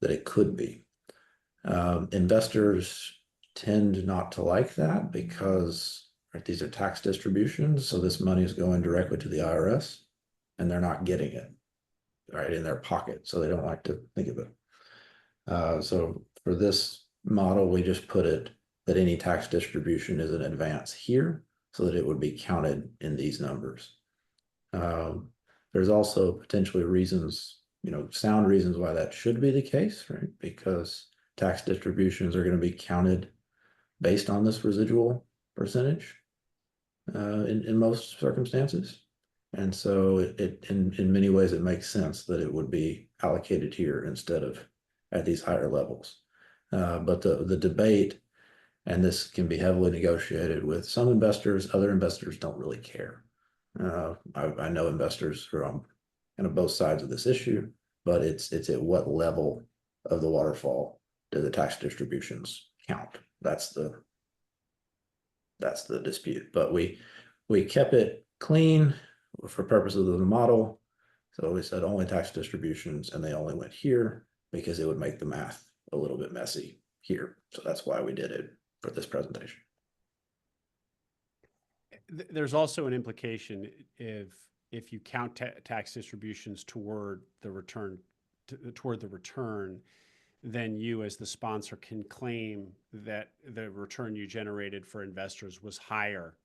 that it could be. Investors tend not to like that because, right, these are tax distributions, so this money is going directly to the IRS, and they're not getting it, right, in their pocket, so they don't like to think of it. So for this model, we just put it that any tax distribution is an advance here, so that it would be counted in these numbers. There's also potentially reasons, sound reasons why that should be the case, right? Because tax distributions are going to be counted based on this residual percentage in most circumstances. And so in many ways, it makes sense that it would be allocated here instead of at these higher levels. But the debate, and this can be heavily negotiated with some investors, other investors don't really care. I know investors who are on kind of both sides of this issue, but it's at what level of the waterfall do the tax distributions count? That's the dispute. But we kept it clean for purposes of the model. So we said only tax distributions, and they only went here because it would make the math a little bit messy here. So that's why we did it for this presentation. There's also an implication if you count tax distributions toward the return, then you as the sponsor can claim that the return you generated for investors was higher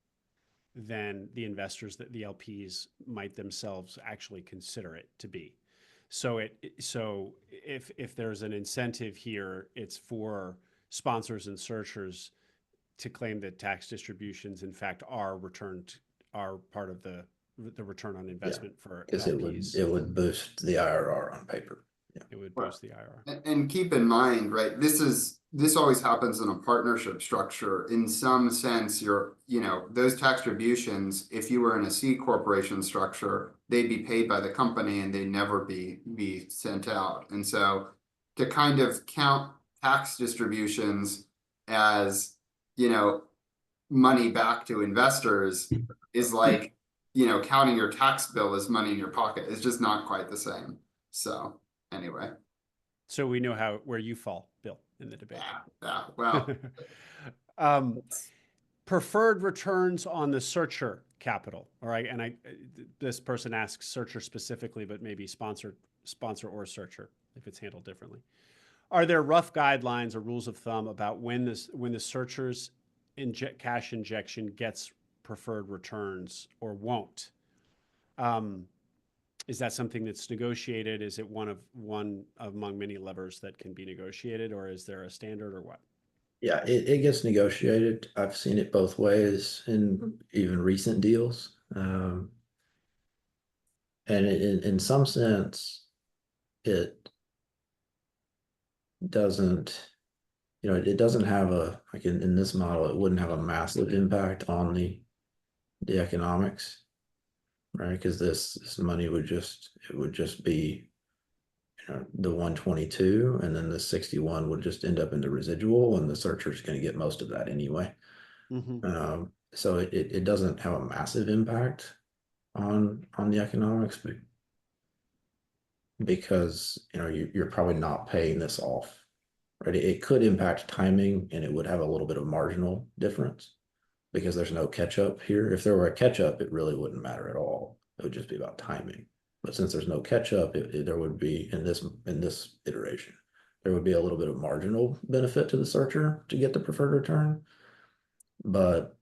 than the investors that the LPs might themselves actually consider it to be. So if there's an incentive here, it's for sponsors and searchers to claim that tax distributions, in fact, are part of the return on investment for Because LPs. it would boost the IRR on paper. Yeah. It would boost the IRR. And keep in mind, right, this always happens in a partnership structure. In some sense, those tax distributions, if you were in a C corporation structure, they'd be paid by the company and they'd never be sent out. And so to kind of count tax distributions as, money back to investors is like, counting your tax bill as money in your pocket. It's just not quite the same. So anyway. So we know where you fall, Bill, in the debate. Yeah. Well, preferred returns on the searcher capital. All right, and this person asks searcher specifically, but maybe sponsor or searcher if it's handled differently. Are there rough guidelines or rules of thumb about when the searcher's cash injection gets preferred returns or won't? Is that something that's negotiated? Is it one among many levers that can be negotiated, or is there a standard, or what? Yeah, it gets negotiated. I've seen it both ways in even recent deals. And in some sense, it doesn't, it doesn't have like in this model, it wouldn't have a massive impact on the economics, right? Because this money would just be the 122, and then the 61 would just end up in the residual, and the searcher's going to get most of that anyway. Mm-hmm. So it doesn't have a massive impact on the economics, because you're probably not paying this off, right? It could impact timing, and it would have a little bit of marginal difference because there's no catch up here. If there were a catch up, it really wouldn't matter at all. It would just be about timing. But since there's no catch up, there would be in this iteration, there would be a little bit of marginal benefit to the searcher to get the preferred return, but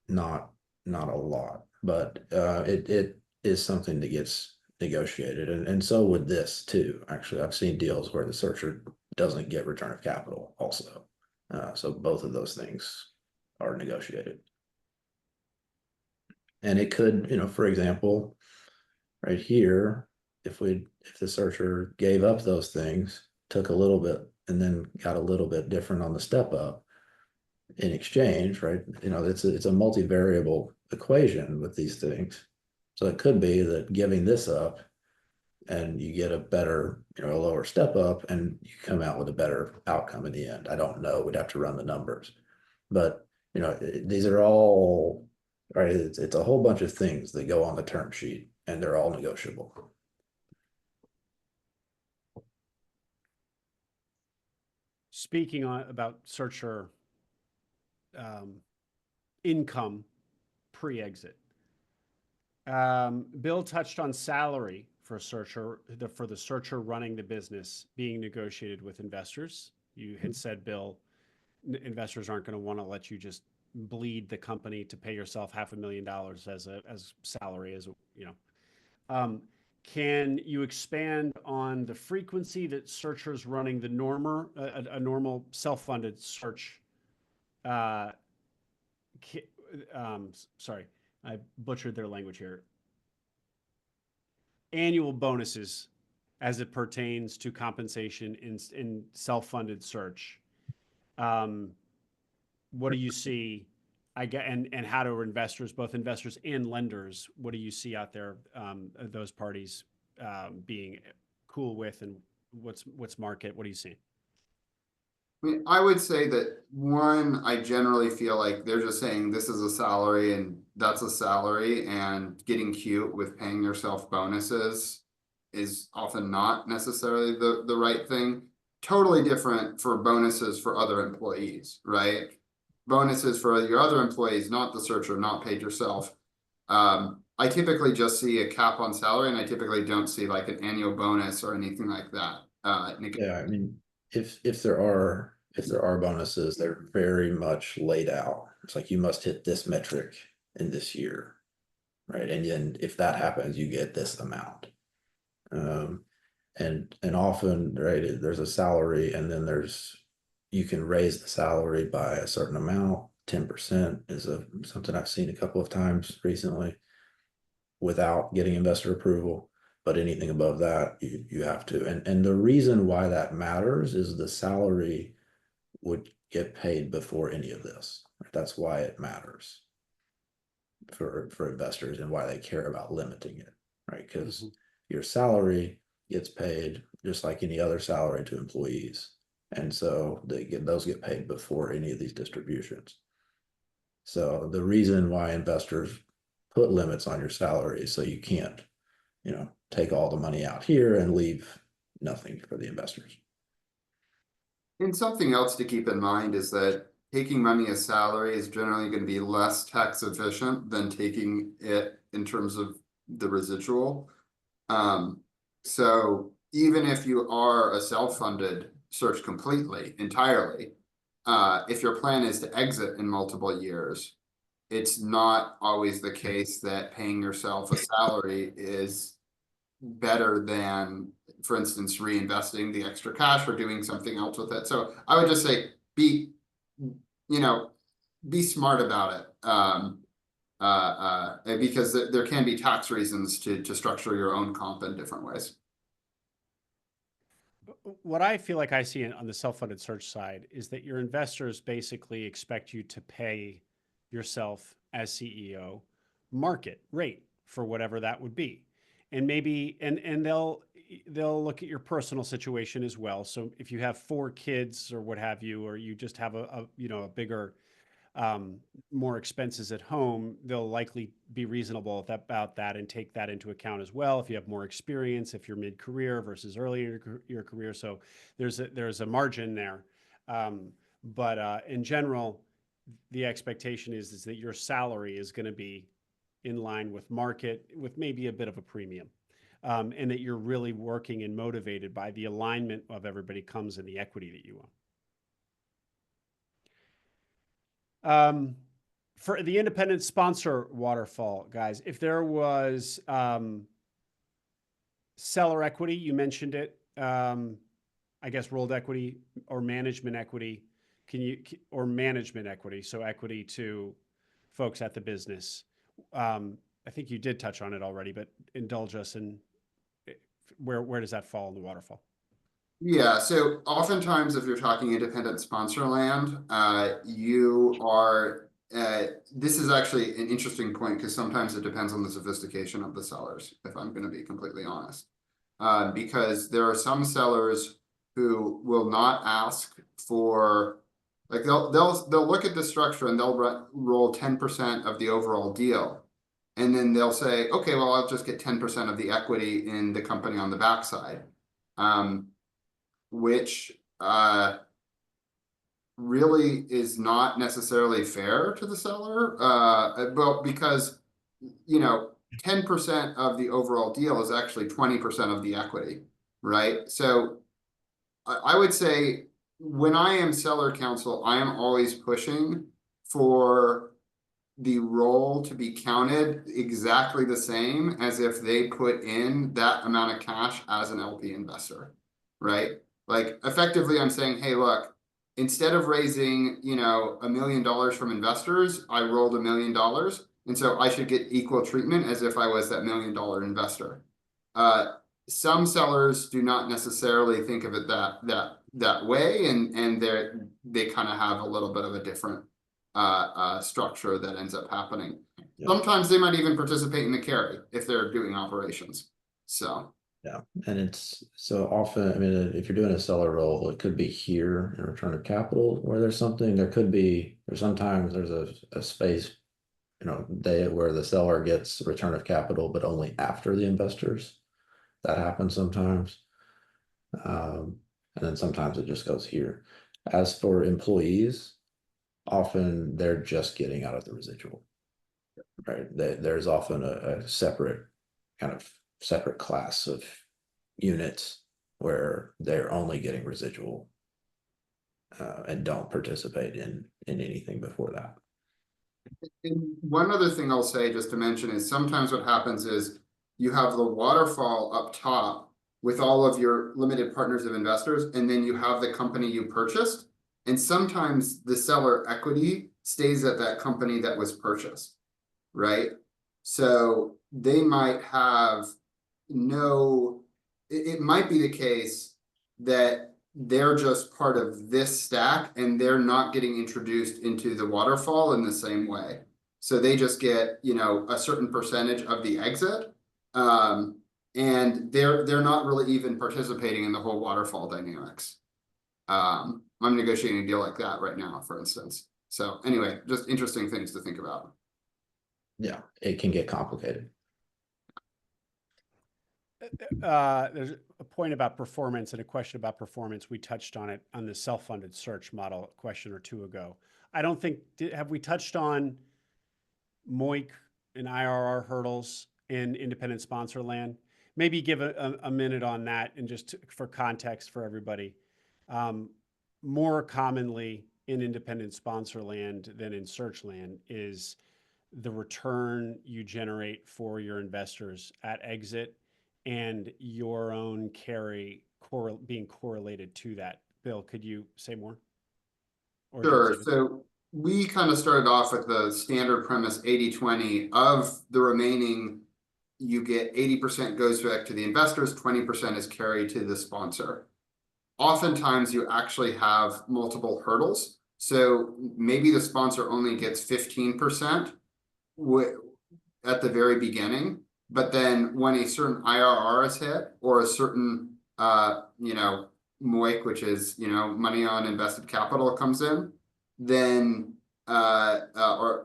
not a lot. But it is something that gets negotiated, and so would this too. Actually, I've seen deals where the searcher doesn't get return of capital also. So both of those things are negotiated. And it could, for example, right here, if the searcher gave up those things, took a little bit, and then got a little bit different on the step up in exchange, right? It's a multivariable equation with these things. So it could be that giving this up and you get a better, a lower step up and you come out with a better outcome in the end. I don't know. We'd have to run the numbers. But, these are all, right, it's a whole bunch of things that go on the term sheet and they're all negotiable. Speaking about searcher income pre-exit, Bill touched on salary for searcher, for the searcher running the business being negotiated with investors. You had said, Bill, investors aren't going to want to let you just bleed the company to pay yourself $500,000 as salary, can you expand on the frequency that searchers running the a normal self-funded search? Uh, Sorry, I butchered their language here. Annual bonuses as it pertains to compensation in self-funded search. What do you see? I get and how do investors, both investors and lenders, what do you see out there? Those parties being cool with, and what's market? What do you see? I mean, I would say that one, I generally feel like they're just saying this is a salary and that's a salary, and getting cute with paying yourself bonuses is often not necessarily the right thing. Totally different for bonuses for other employees, right? Bonuses for your other employees, not the searcher, not paid yourself. I typically just see a cap on salary, and I typically don't see like an annual bonus or anything like that. Yeah, I mean, if there are bonuses, they're very much laid out. It's like you must hit this metric in this year, right? And then if that happens, you get this amount. And often, right, there's a salary, and then you can raise the salary by a certain amount. 10% is something I've seen a couple of times recently without getting investor approval. But anything above that, you have to. And the reason why that matters is the salary would get paid before any of this. That's why it matters for investors and why they care about limiting it, right? Because your salary gets paid just like any other salary to employees. And so those get paid before any of these distributions. So the reason why investors put limits on your salary is so you can't, take all the money out here and leave nothing for the investors. And something else to keep in mind is that taking money as salary is generally going to be less tax efficient than taking it in terms of the residual. So even if you are a self-funded search completely, entirely, if your plan is to exit in multiple years, it's not always the case that paying yourself a salary is better than, for instance, reinvesting the extra cash or doing something else with it. So I would just say be smart about it. Because there can be tax reasons to structure your own comp in different ways. What I feel like I see on the self-funded search side is that your investors basically expect you to pay yourself as CEO market rate for whatever that would be. And maybe and they'll look at your personal situation as well. So if you have 4 kids or what have you, or you just have a bigger more expenses at home, they'll likely be reasonable about that and take that into account as well. If you have more experience, if you're mid-career versus earlier in your career, so there's a margin there. But in general, the expectation is that your salary is going to be in line with market, with maybe a bit of a premium, and that you're really working and motivated by the alignment of everybody comes in the equity that you own. For the independent sponsor waterfall, guys, if there was seller equity, you mentioned it, I guess rolled equity or management equity, or management equity, so equity to folks at the business. I think you did touch on it already, but indulge us in where does that fall in the waterfall? Yeah, so oftentimes if you're talking independent sponsor land, you are this is actually an interesting point because sometimes it depends on the sophistication of the sellers, if I'm going to be completely honest. Because there are some sellers who will not ask for, like they'll look at the structure and they'll roll 10% of the overall deal, and then they'll say, okay, well, I'll just get 10% of the equity in the company on the backside, which really is not necessarily fair to the seller. Well, because 10% of the overall deal is actually 20% of the equity, right? So I would say when I am seller counsel, I am always pushing for the roll to be counted exactly the same as if they put in that amount of cash as an LP investor, right? Like effectively, I'm saying, hey, look, instead of raising, $1 million from investors, I rolled $1 million. And so I should get equal treatment as if I was that $1 million investor. Some sellers do not necessarily think of it that way, and they kind of have a little bit of a different structure that ends up happening. Yeah. Sometimes they might even participate in the carry if they're doing operations. So yeah, and it's so often, I mean, if you're doing a seller roll, it could be here in return of capital where there's something, there's sometimes there's a space, day where the seller gets return of capital, but only after the investors. That happens sometimes. And then sometimes it just goes here. As for employees, often they're just getting out of the residual, right? There's often a separate class of units where they're only getting residual and don't participate in anything before that. And one other thing I'll say just to mention is sometimes what happens is you have the waterfall up top with all of your limited partners of investors, and then you have the company you purchased. And sometimes the seller equity stays at that company that was purchased, right? So they might have it might be the case that they're just part of this stack and they're not getting introduced into the waterfall in the same way. So they just get, a certain percentage of the exit. And they're not really even participating in the whole waterfall dynamics. I'm negotiating a deal like that right now, for instance. So anyway, just interesting things to think about. Yeah, it can get complicated. There's a point about performance and a question about performance. We touched on it on the self-funded search model a question or two ago. I don't think, have we touched on MOIC and IRR hurdles in independent sponsor land? Maybe give a minute on that and just for context for everybody. More commonly in independent sponsor land than in search land is the return you generate for your investors at exit and your own carry being correlated to that. Bill, could you say more? Or sure. So we kind of started off with the standard premise 80-20 of the remaining. You get 80% goes back to the investors, 20% is carried to the sponsor. Oftentimes you actually have multiple hurdles. So maybe the sponsor only gets 15% at the very beginning, but then when a certain IRR is hit or a certain MOIC, which is money on invested capital, comes in, then or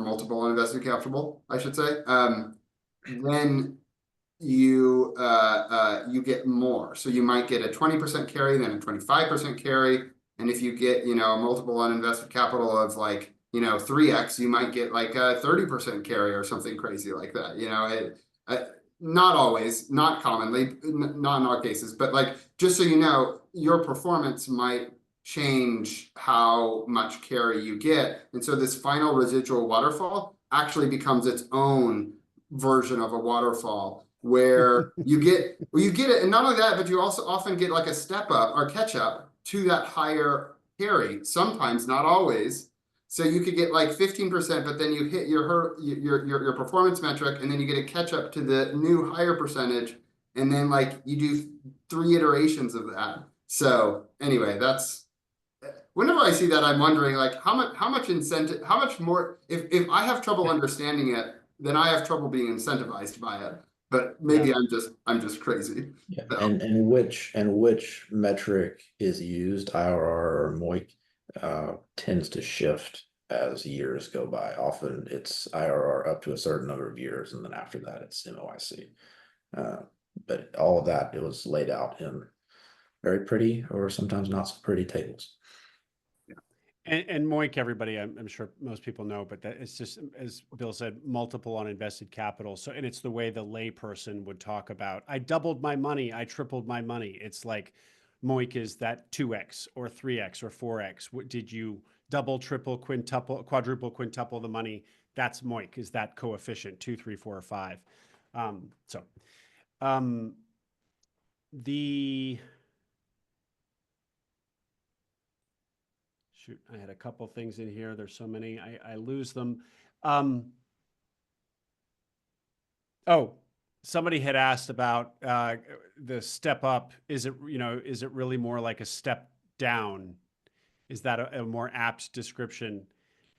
multiple on invested capital, I should say, then you get more. So you might get a 20% carry, then a 25% carry, and if you get a multiple on invested capital of like 3x, you might get like a 30% carry or something crazy like that. Not always, not commonly, not in all cases, but like just so you know, your performance might change how much carry you get, and so this final residual waterfall actually becomes its own version of a waterfall where you get it, and not only that, but you also often get like a step up or catch up to that higher carry. Sometimes, not always. So you could get like 15%, but then you hit your performance metric, and then you get a catch up to the new higher percentage, and then like you do 3 iterations of that. So anyway, whenever I see that, I'm wondering like how much incentive, how much more, if I have trouble understanding it, then I have trouble being incentivized by it. But maybe Yeah. I'm just crazy. Yeah, So, and which metric is used, IRR or MOIC, tends to shift as years go by. Often it's IRR up to a certain number of years, and then after that it's MOIC. Uh, but all of that, it was laid out in very pretty or sometimes not so pretty tables. And MOIC, everybody, I'm sure most people know, but that it's just, as Bill said, multiple on invested capital. So, and it's the way the layperson would talk about, I doubled my money, I tripled my money. It's like MOIC is that 2x or 3x or 4x. What did you double, triple, quadruple, quintuple the money? That's MOIC, is that coefficient, 2, 3, 4, or 5. So the shoot, I had a couple things in here. There's so many, I lose them. Oh, somebody had asked about the step up. Is it, is it really more like a step down? Is that a more apt description?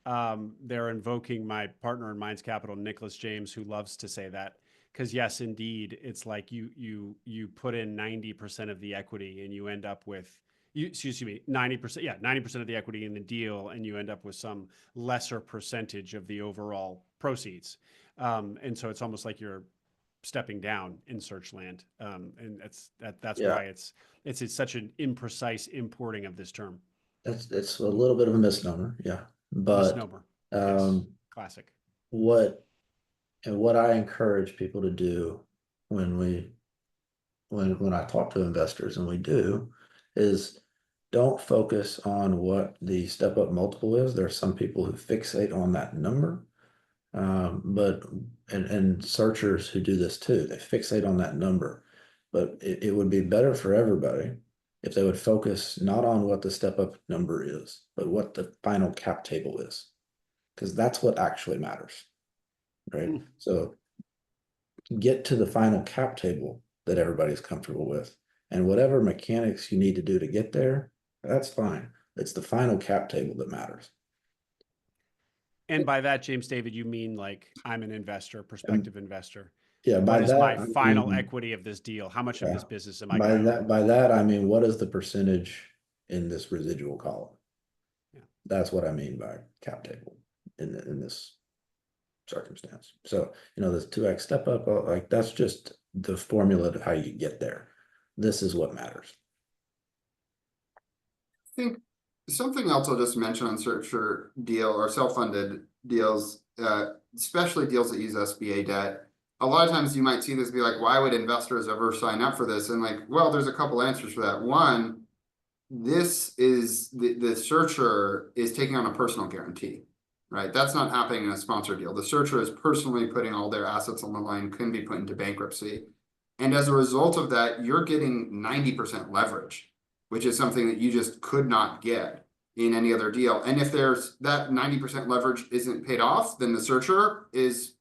They're invoking my partner in Minds Capital, Nicholas James, who loves to say that. Because yes, indeed, it's like you put in 90% of the equity and you end up with, excuse me, 90%, yeah, 90% of the equity in the deal, and you end up with some lesser percentage of the overall proceeds. And so it's almost like you're stepping down in search land. And that's Yeah, why it's such an imprecise importing of this term. it's a little bit of a misnomer, yeah. But Misnomer. Yes. um, Classic. what what I encourage people to do when when I talk to investors, and we do, is don't focus on what the step up multiple is. There are some people who fixate on that number, but and searchers who do this too. They fixate on that number, but it would be better for everybody if they would focus not on what the step up number is, but what the final cap table is, because that's what actually matters, right? Mm. So get to the final cap table that everybody's comfortable with. And whatever mechanics you need to do to get there, that's fine. It's the final cap table that matters. And by that, James David, you mean like I'm an investor, And prospective investor. yeah, by What is my that I final mean, equity of this deal? How much of yeah, this business am I going to own? by that I mean what is the percentage in this residual column? Yeah. That's what I mean by cap table in this circumstance. So, this 2x step up, like that's just the formula to how you get there. This is what matters. I think something else I'll just mention on searcher deal or self-funded deals, especially deals that use SBA debt. A lot of times you might see this be like, why would investors ever sign up for this? And like, well, there's a couple answers for that. One, this is the searcher is taking on a personal guarantee, right? That's not happening in a sponsor deal. The searcher is personally putting all their assets on the line, can be put into bankruptcy. And as a result of that, you're getting 90% leverage, which is something that you just could not get in any other deal. And if there's that 90% leverage isn't paid off, then the searcher is,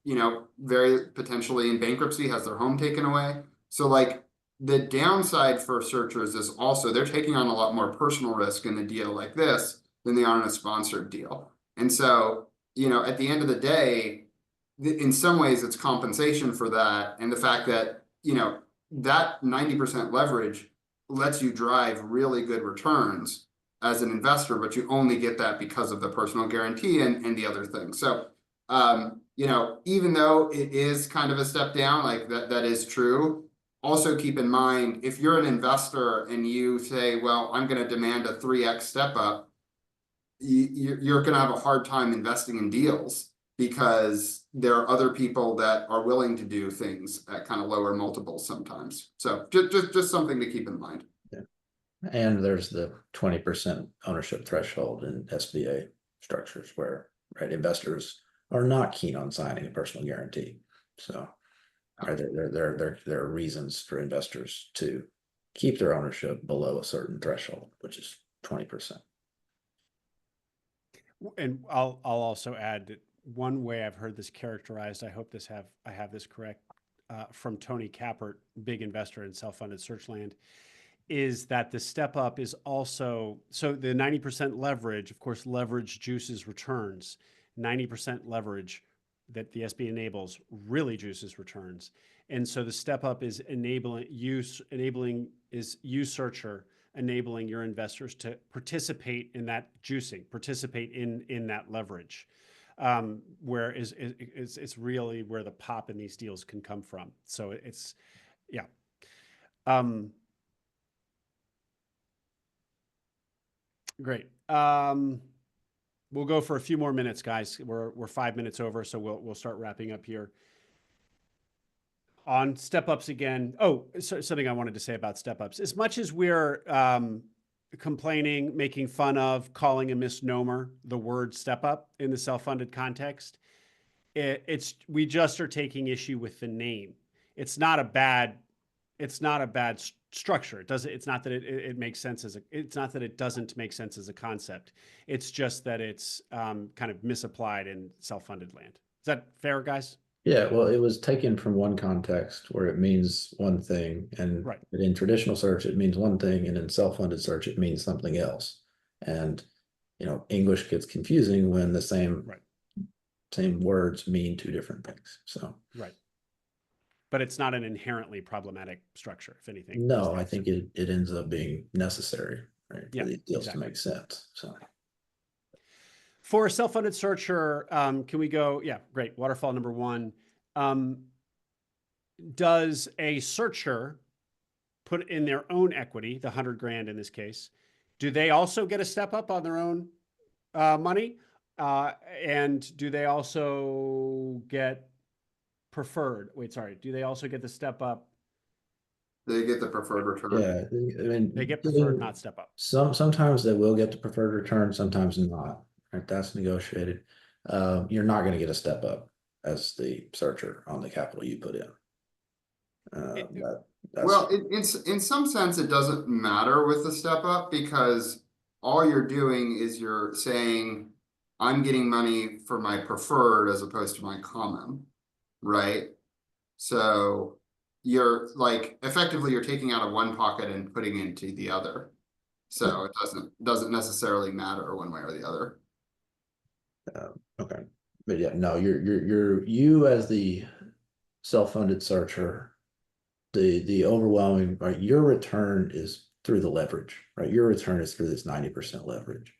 very potentially in bankruptcy, has their home taken away. So like the downside for searchers is also they're taking on a lot more personal risk in a deal like this than they are in a sponsored deal. And so, at the end of the day, in some ways it's compensation for that. And the fact that, that 90% leverage lets you drive really good returns as an investor, but you only get that because of the personal guarantee and the other things. So, even though it is kind of a step down, like that is true. Also keep in mind, if you're an investor and you say, well, I'm going to demand a 3x step up, you're going to have a hard time investing in deals because there are other people that are willing to do things at kind of lower multiples sometimes. So just something to keep in mind. Yeah. And there's the 20% ownership threshold in SBA structures where, right, investors are not keen on signing a personal guarantee. So, right, there are reasons for investors to keep their ownership below a certain threshold, which is 20%. And I'll also add that one way I've heard this characterized, I have this correct, from Tony Kappert, big investor in self-funded search land, is that the step up is also, so the 90% leverage, of course, leverage juices returns. 90% leverage that the SB enables really juices returns. And so the step up is you searcher, enabling your investors to participate in that juicing, participate in that leverage. Where it's really where the pop in these deals can come from. So it's, yeah. Great. We'll go for a few more minutes, guys. We're 5 minutes over, so we'll start wrapping up here. On step ups again. Oh, so something I wanted to say about step ups. As much as we're complaining, making fun of, calling a misnomer the word step up in the self-funded context, we just are taking issue with the name. It's not a bad structure. It's not that it makes sense it's not that it doesn't make sense as a concept. It's just that it's kind of misapplied in self-funded land. Is that fair, guys? Yeah, well, it was taken from one context where it means one thing, and Right. in traditional search it means one thing, and in self-funded search it means something else. And English gets confusing when the same words mean two different things. So right. But it's not an inherently problematic structure, if anything. no, I think it ends up being necessary, right, for Yeah, these deals exactly. to make sense. So for a self-funded searcher, can we go? Yeah, great. Waterfall number one. Does a searcher put in their own equity, the 100 grand in this case? Do they also get a step up on their own money? And do they also get preferred? Wait, sorry. Do they also get the step up? They get the preferred return. yeah, I mean, They get preferred, not step up. sometimes they will get the preferred return, sometimes not. Right, that's negotiated. You're not going to get a step up as the searcher on the capital you put in. Well, in some sense, it doesn't matter with the step up because all you're doing is you're saying, I'm getting money for my preferred as opposed to my common, right? So you're like effectively you're taking out of one pocket and putting into the other. So it doesn't necessarily matter one way or the other. Okay, but yeah, no, you as the self-funded searcher, the overwhelming, right, your return is through the leverage, right? Your return is through this 90% leverage,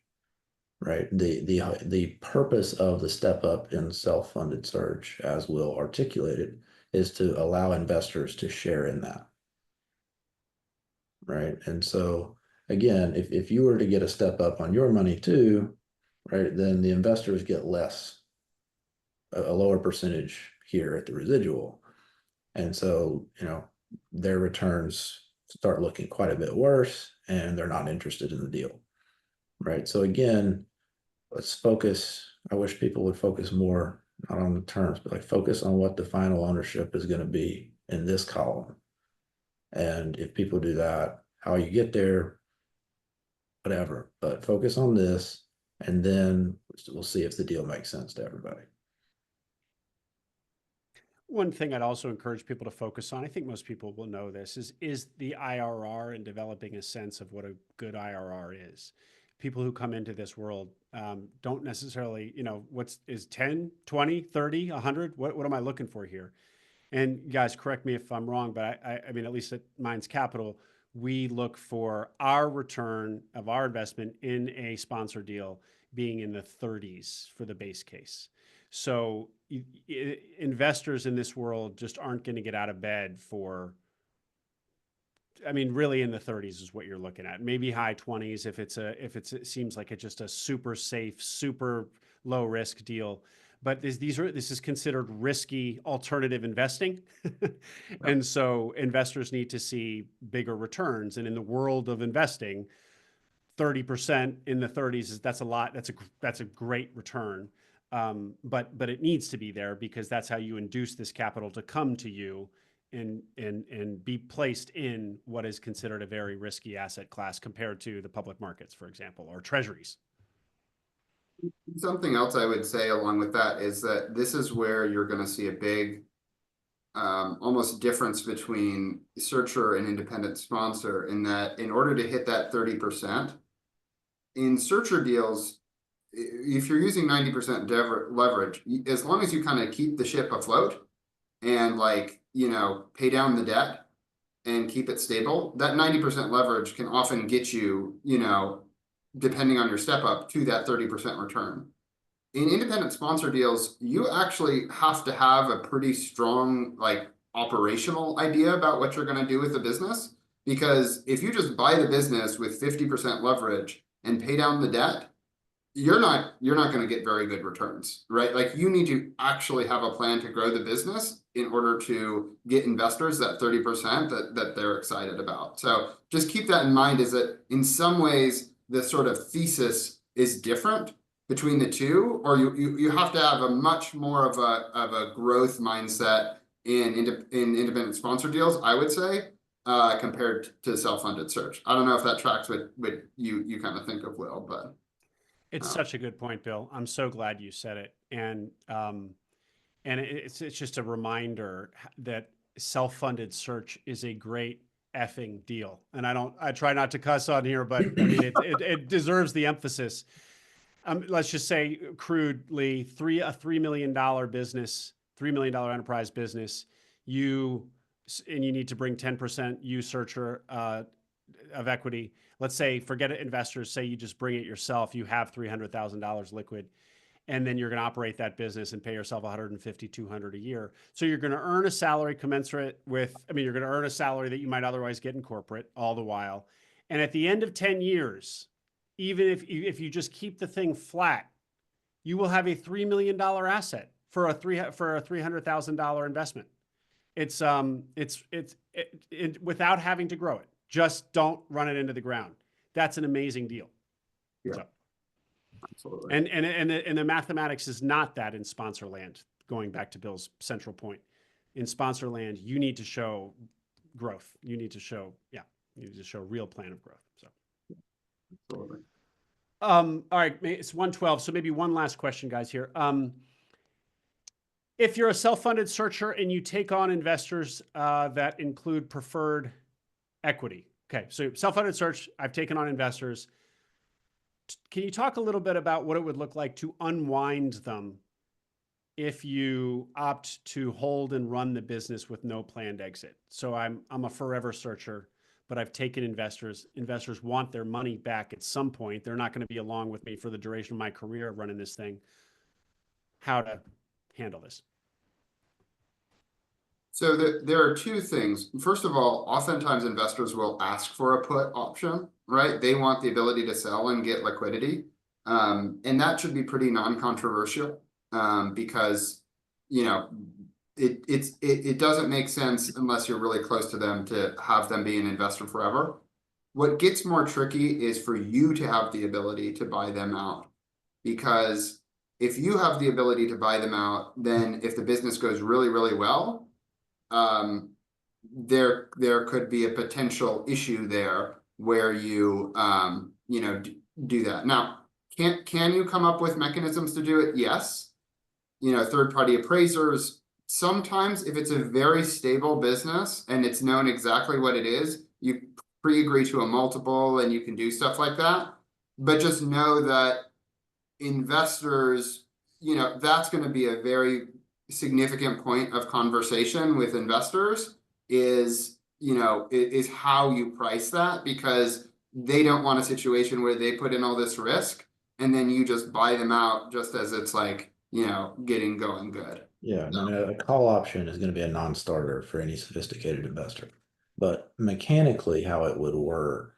right? The purpose of the step up in self-funded search, as Will articulated, is to allow investors to share in that, right? And so again, if you were to get a step up on your money too, right, then the investors get less, a lower percentage here at the residual. And so, their returns start looking quite a bit worse and they're not interested in the deal, right? So again, let's focus. I wish people would focus more, not on the terms, but like focus on what the final ownership is going to be in this column. And if people do that, how you get there, whatever, but focus on this, and then we'll see if the deal makes sense to everybody. One thing I'd also encourage people to focus on, I think most people will know this, is the IRR and developing a sense of what a good IRR is. People who come into this world don't necessarily, is 10, 20, 30, 100? What am I looking for here? And guys, correct me if I'm wrong, but I mean, at least at Minds Capital, we look for our return of our investment in a sponsor deal being in the 30s for the base case. So investors in this world just aren't going to get out of bed for, I mean, really in the 30s is what you're looking at. Maybe high 20s if it seems like it's just a super safe, super low risk deal. But this is considered risky alternative investing. And so investors need to see bigger returns. And in the world of investing, 30% in the 30s that's a lot. That's a great return. But it needs to be there because that's how you induce this capital to come to you and be placed in what is considered a very risky asset class compared to the public markets, for example, or treasuries. Something else I would say along with that is that this is where you're going to see a big almost difference between searcher and independent sponsor, in that in order to hit that 30%, in searcher deals, if you're using 90% leverage, as long as you kind of keep the ship afloat and like, pay down the debt and keep it stable, that 90% leverage can often get you, depending on your step up, to that 30% return. In independent sponsor deals, you actually have to have a pretty strong like operational idea about what you're going to do with the business, because if you just buy the business with 50% leverage and pay down the debt, you're not going to get very good returns, right? Like, you need to actually have a plan to grow the business in order to get investors that 30% that they're excited about. So just keep that in mind, is that in some ways the sort of thesis is different between the two, or you have to have a much more of a growth mindset in independent sponsor deals, I would say, compared to self-funded search. I don't know if that tracks what you kind of think of, Will, but It's such a good point, Bill. I'm so glad you said it. And it's just a reminder that self-funded search is a great effing deal. And I try not to cuss on here, but I mean, it deserves the emphasis. Let's just say crudely, a $3 million business, $3 million enterprise business, you need to bring 10% you searcher of equity. Let's say, forget it, investors, say you just bring it yourself. You have $300,000 liquid, and then you're going to operate that business and pay yourself $150, $200 a year. So you're going to earn a salary commensurate with, you're going to earn a salary that you might otherwise get in corporate all the while. And at the end of 10 years, even if you just keep the thing flat, you will have a $3 million asset for a $300,000 investment. It's without having to grow it. Just don't run it into the ground. That's an amazing deal. yeah, So, absolutely. and the mathematics is not that in sponsor land. Going back to Bill's central point, in sponsor land, you need to show growth. You need to show a real plan of growth. So, Absolutely. all right, it's 1:12. So maybe one last question, guys. Here, if you're a self-funded searcher and you take on investors that include preferred equity. Okay, so self-funded search, I've taken on investors. Can you talk a little bit about what it would look like to unwind them if you opt to hold and run the business with no planned exit? So I'm a forever searcher, but I've taken investors. Investors want their money back at some point. They're not going to be along with me for the duration of my career running this thing. How to handle this? So there are two things. First of all, oftentimes investors will ask for a put option, right? They want the ability to sell and get liquidity. And that should be pretty non-controversial, because, it doesn't make sense unless you're really close to them to have them be an investor forever. What gets more tricky is for you to have the ability to buy them out, because if you have the ability to buy them out, then if the business goes really, really well, there could be a potential issue there where you do that. Now, can you come up with mechanisms to do it? Yes. Third-party appraisers. Sometimes if it's a very stable business and it's known exactly what it is, you pre-agree to a multiple and you can do stuff like that. But just know that investors, that's going to be a very significant point of conversation with investors, is how you price that, because they don't want a situation where they put in all this risk and then you just buy them out just as it's like, getting going good. Yeah, I mean, a call option is going to be a non-starter for any sophisticated investor. But mechanically, how it would work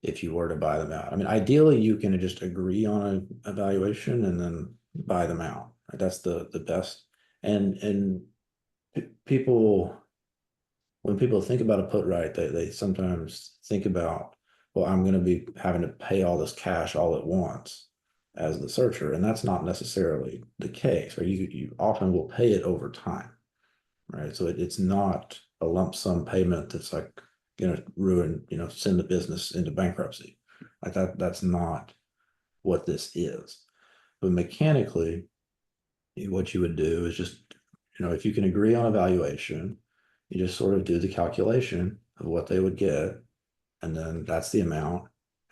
if you were to buy them out. I mean, ideally, you can just agree on a valuation and then buy them out. That's the best. And people, when people think about a put right, they sometimes think about, well, I'm going to be having to pay all this cash all at once as the searcher, and that's not necessarily the case. Or you often will pay it over time, right? So it's not a lump sum payment that's like going to ruin, send the business into bankruptcy. Like that's not what this is. But mechanically, what you would do is just if you can agree on a valuation, you just sort of do the calculation of what they would get, and then that's the amount,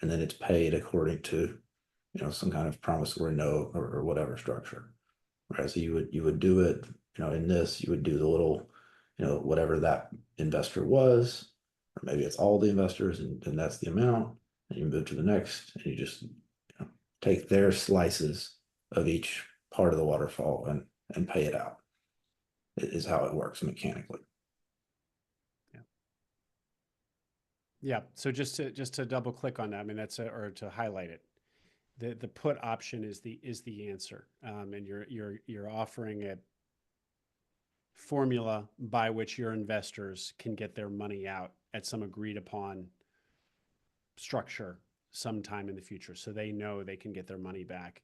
and then it's paid according to, some kind of promissory note or whatever structure. Right. So you would do it, in this, you would do the little, whatever that investor was, or maybe it's all the investors and that's the amount, and you move to the next, and you just take their slices of each part of the waterfall and pay it out. It is how it works mechanically. Yeah. So just to double click on that, I mean, or to highlight it, the put option is the answer, and you're offering a formula by which your investors can get their money out at some agreed upon structure sometime in the future, so they know they can get their money back.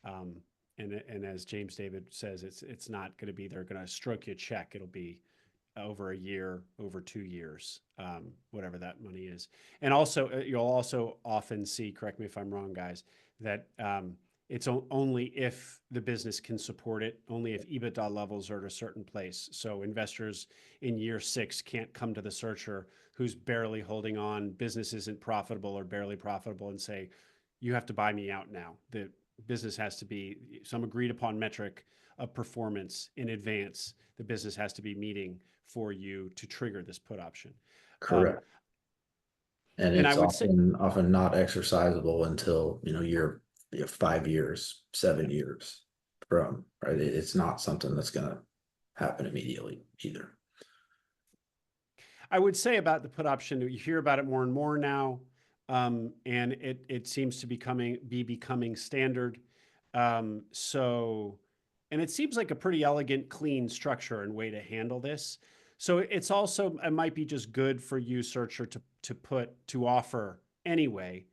And as James David says, it's not going to be they're going to stroke you a check. It'll be over a year, over 2 years, whatever that money is. And also, you'll also often see, correct me if I'm wrong, guys, that it's only if the business can support it, only if EBITDA levels are at a certain place. So investors in year 6 can't come to the searcher who's barely holding on, business isn't profitable or barely profitable, and say, you have to buy me out now. The business has to be some agreed upon metric of performance in advance. The business has to be meeting for you to trigger this put option. Correct. And And I it's would say, often not exercisable until, you're 5 years, 7 years from, right? It's not something that's going to happen immediately either. I would say about the put option, you hear about it more and more now, and it seems to be becoming standard. And it seems like a pretty elegant, clean structure and way to handle this. So it might be just good for you, searcher, to offer anyway,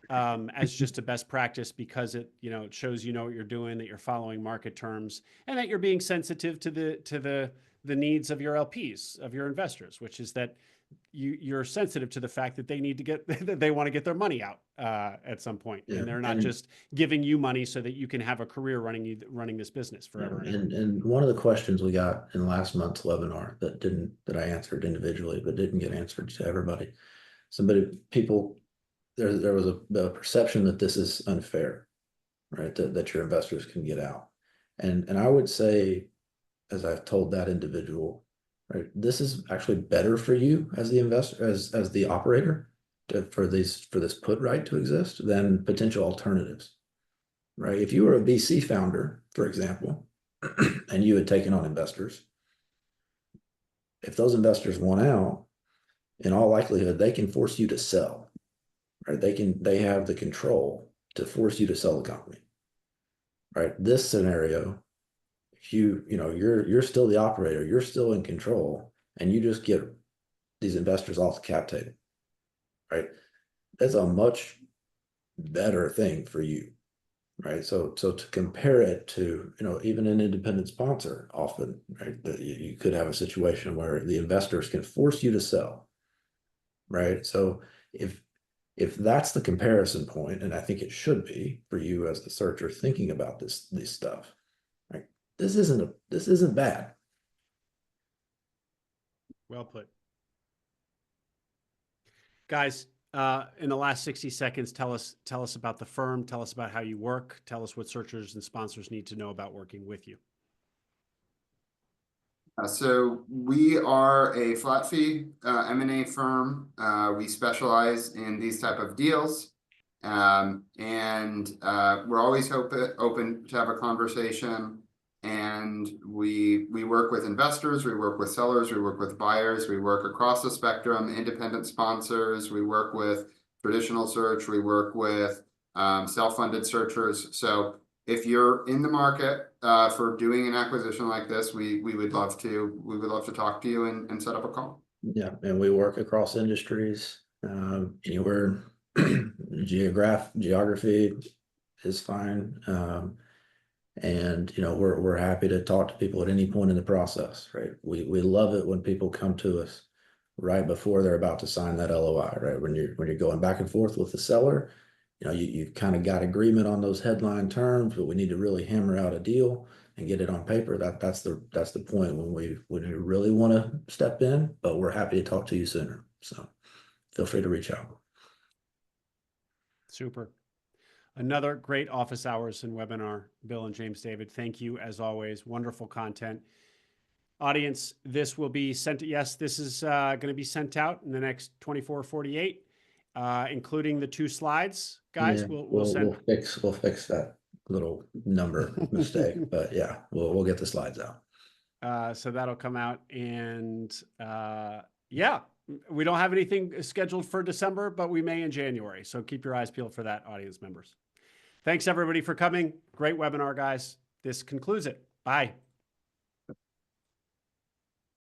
as just a best practice, because it shows what you're doing, that you're following market terms, and that you're being sensitive to the needs of your LPs, of your investors, which is that you're sensitive to the fact that they need to that they want to get their money out at some point, Yeah. and they're not just giving you money so that you can have a career running this business forever. And one of the questions we got in last month's webinar that I answered individually, but didn't get answered to everybody. There was a perception that this is unfair, right? That your investors can get out. And I would say, as I've told that individual, right, this is actually better for you as the investor, as the operator, for this put right to exist than potential alternatives, right? If you were a VC founder, for example, and you had taken on investors, if those investors want out, in all likelihood, they can force you to sell, right? They have the control to force you to sell the company, right? This scenario, if you're still the operator, you're still in control, and you just get these investors off the cap table, right? That's a much better thing for you, right? So to compare it to, even an independent sponsor, often, right, that you could have a situation where the investors can force you to sell, right? So if that's the comparison point, and I think it should be for you as the searcher thinking about this stuff, right? This isn't bad. Well put. Guys, in the last 60 seconds, tell us about the firm, tell us about how you work, tell us what searchers and sponsors need to know about working with you. So we are a flat fee M&A firm. We specialize in these type of deals, and we're always open to have a conversation. And we work with investors, we work with sellers, we work with buyers, we work across the spectrum, independent sponsors, we work with traditional search, we work with self-funded searchers. So if you're in the market for doing an acquisition like this, we would love to talk to you and set up a call. Yeah, and we work across industries, anywhere. Geography is fine. And we're happy to talk to people at any point in the process, right? We love it when people come to us right before they're about to sign that LOI, right? When you're going back and forth with the seller, you kind of got agreement on those headline terms, but we need to really hammer out a deal. and get it on paper, that's the point when we really want to step in, but we're happy to talk to you sooner. So feel free to reach out. Super. Another great office hours and webinar, Bill and James David. Thank you as always. Wonderful content. Audience, this will be sent. Yes, this is going to be sent out in the next 24, 48, including the 2 slides. Guys, Yeah, we'll send. we'll fix that little number mistake, but yeah, we'll get the slides out. So that'll come out, and yeah, we don't have anything scheduled for December, but we may in January. So keep your eyes peeled for that, audience members. Thanks everybody for coming. Great webinar, guys. This concludes it. Bye.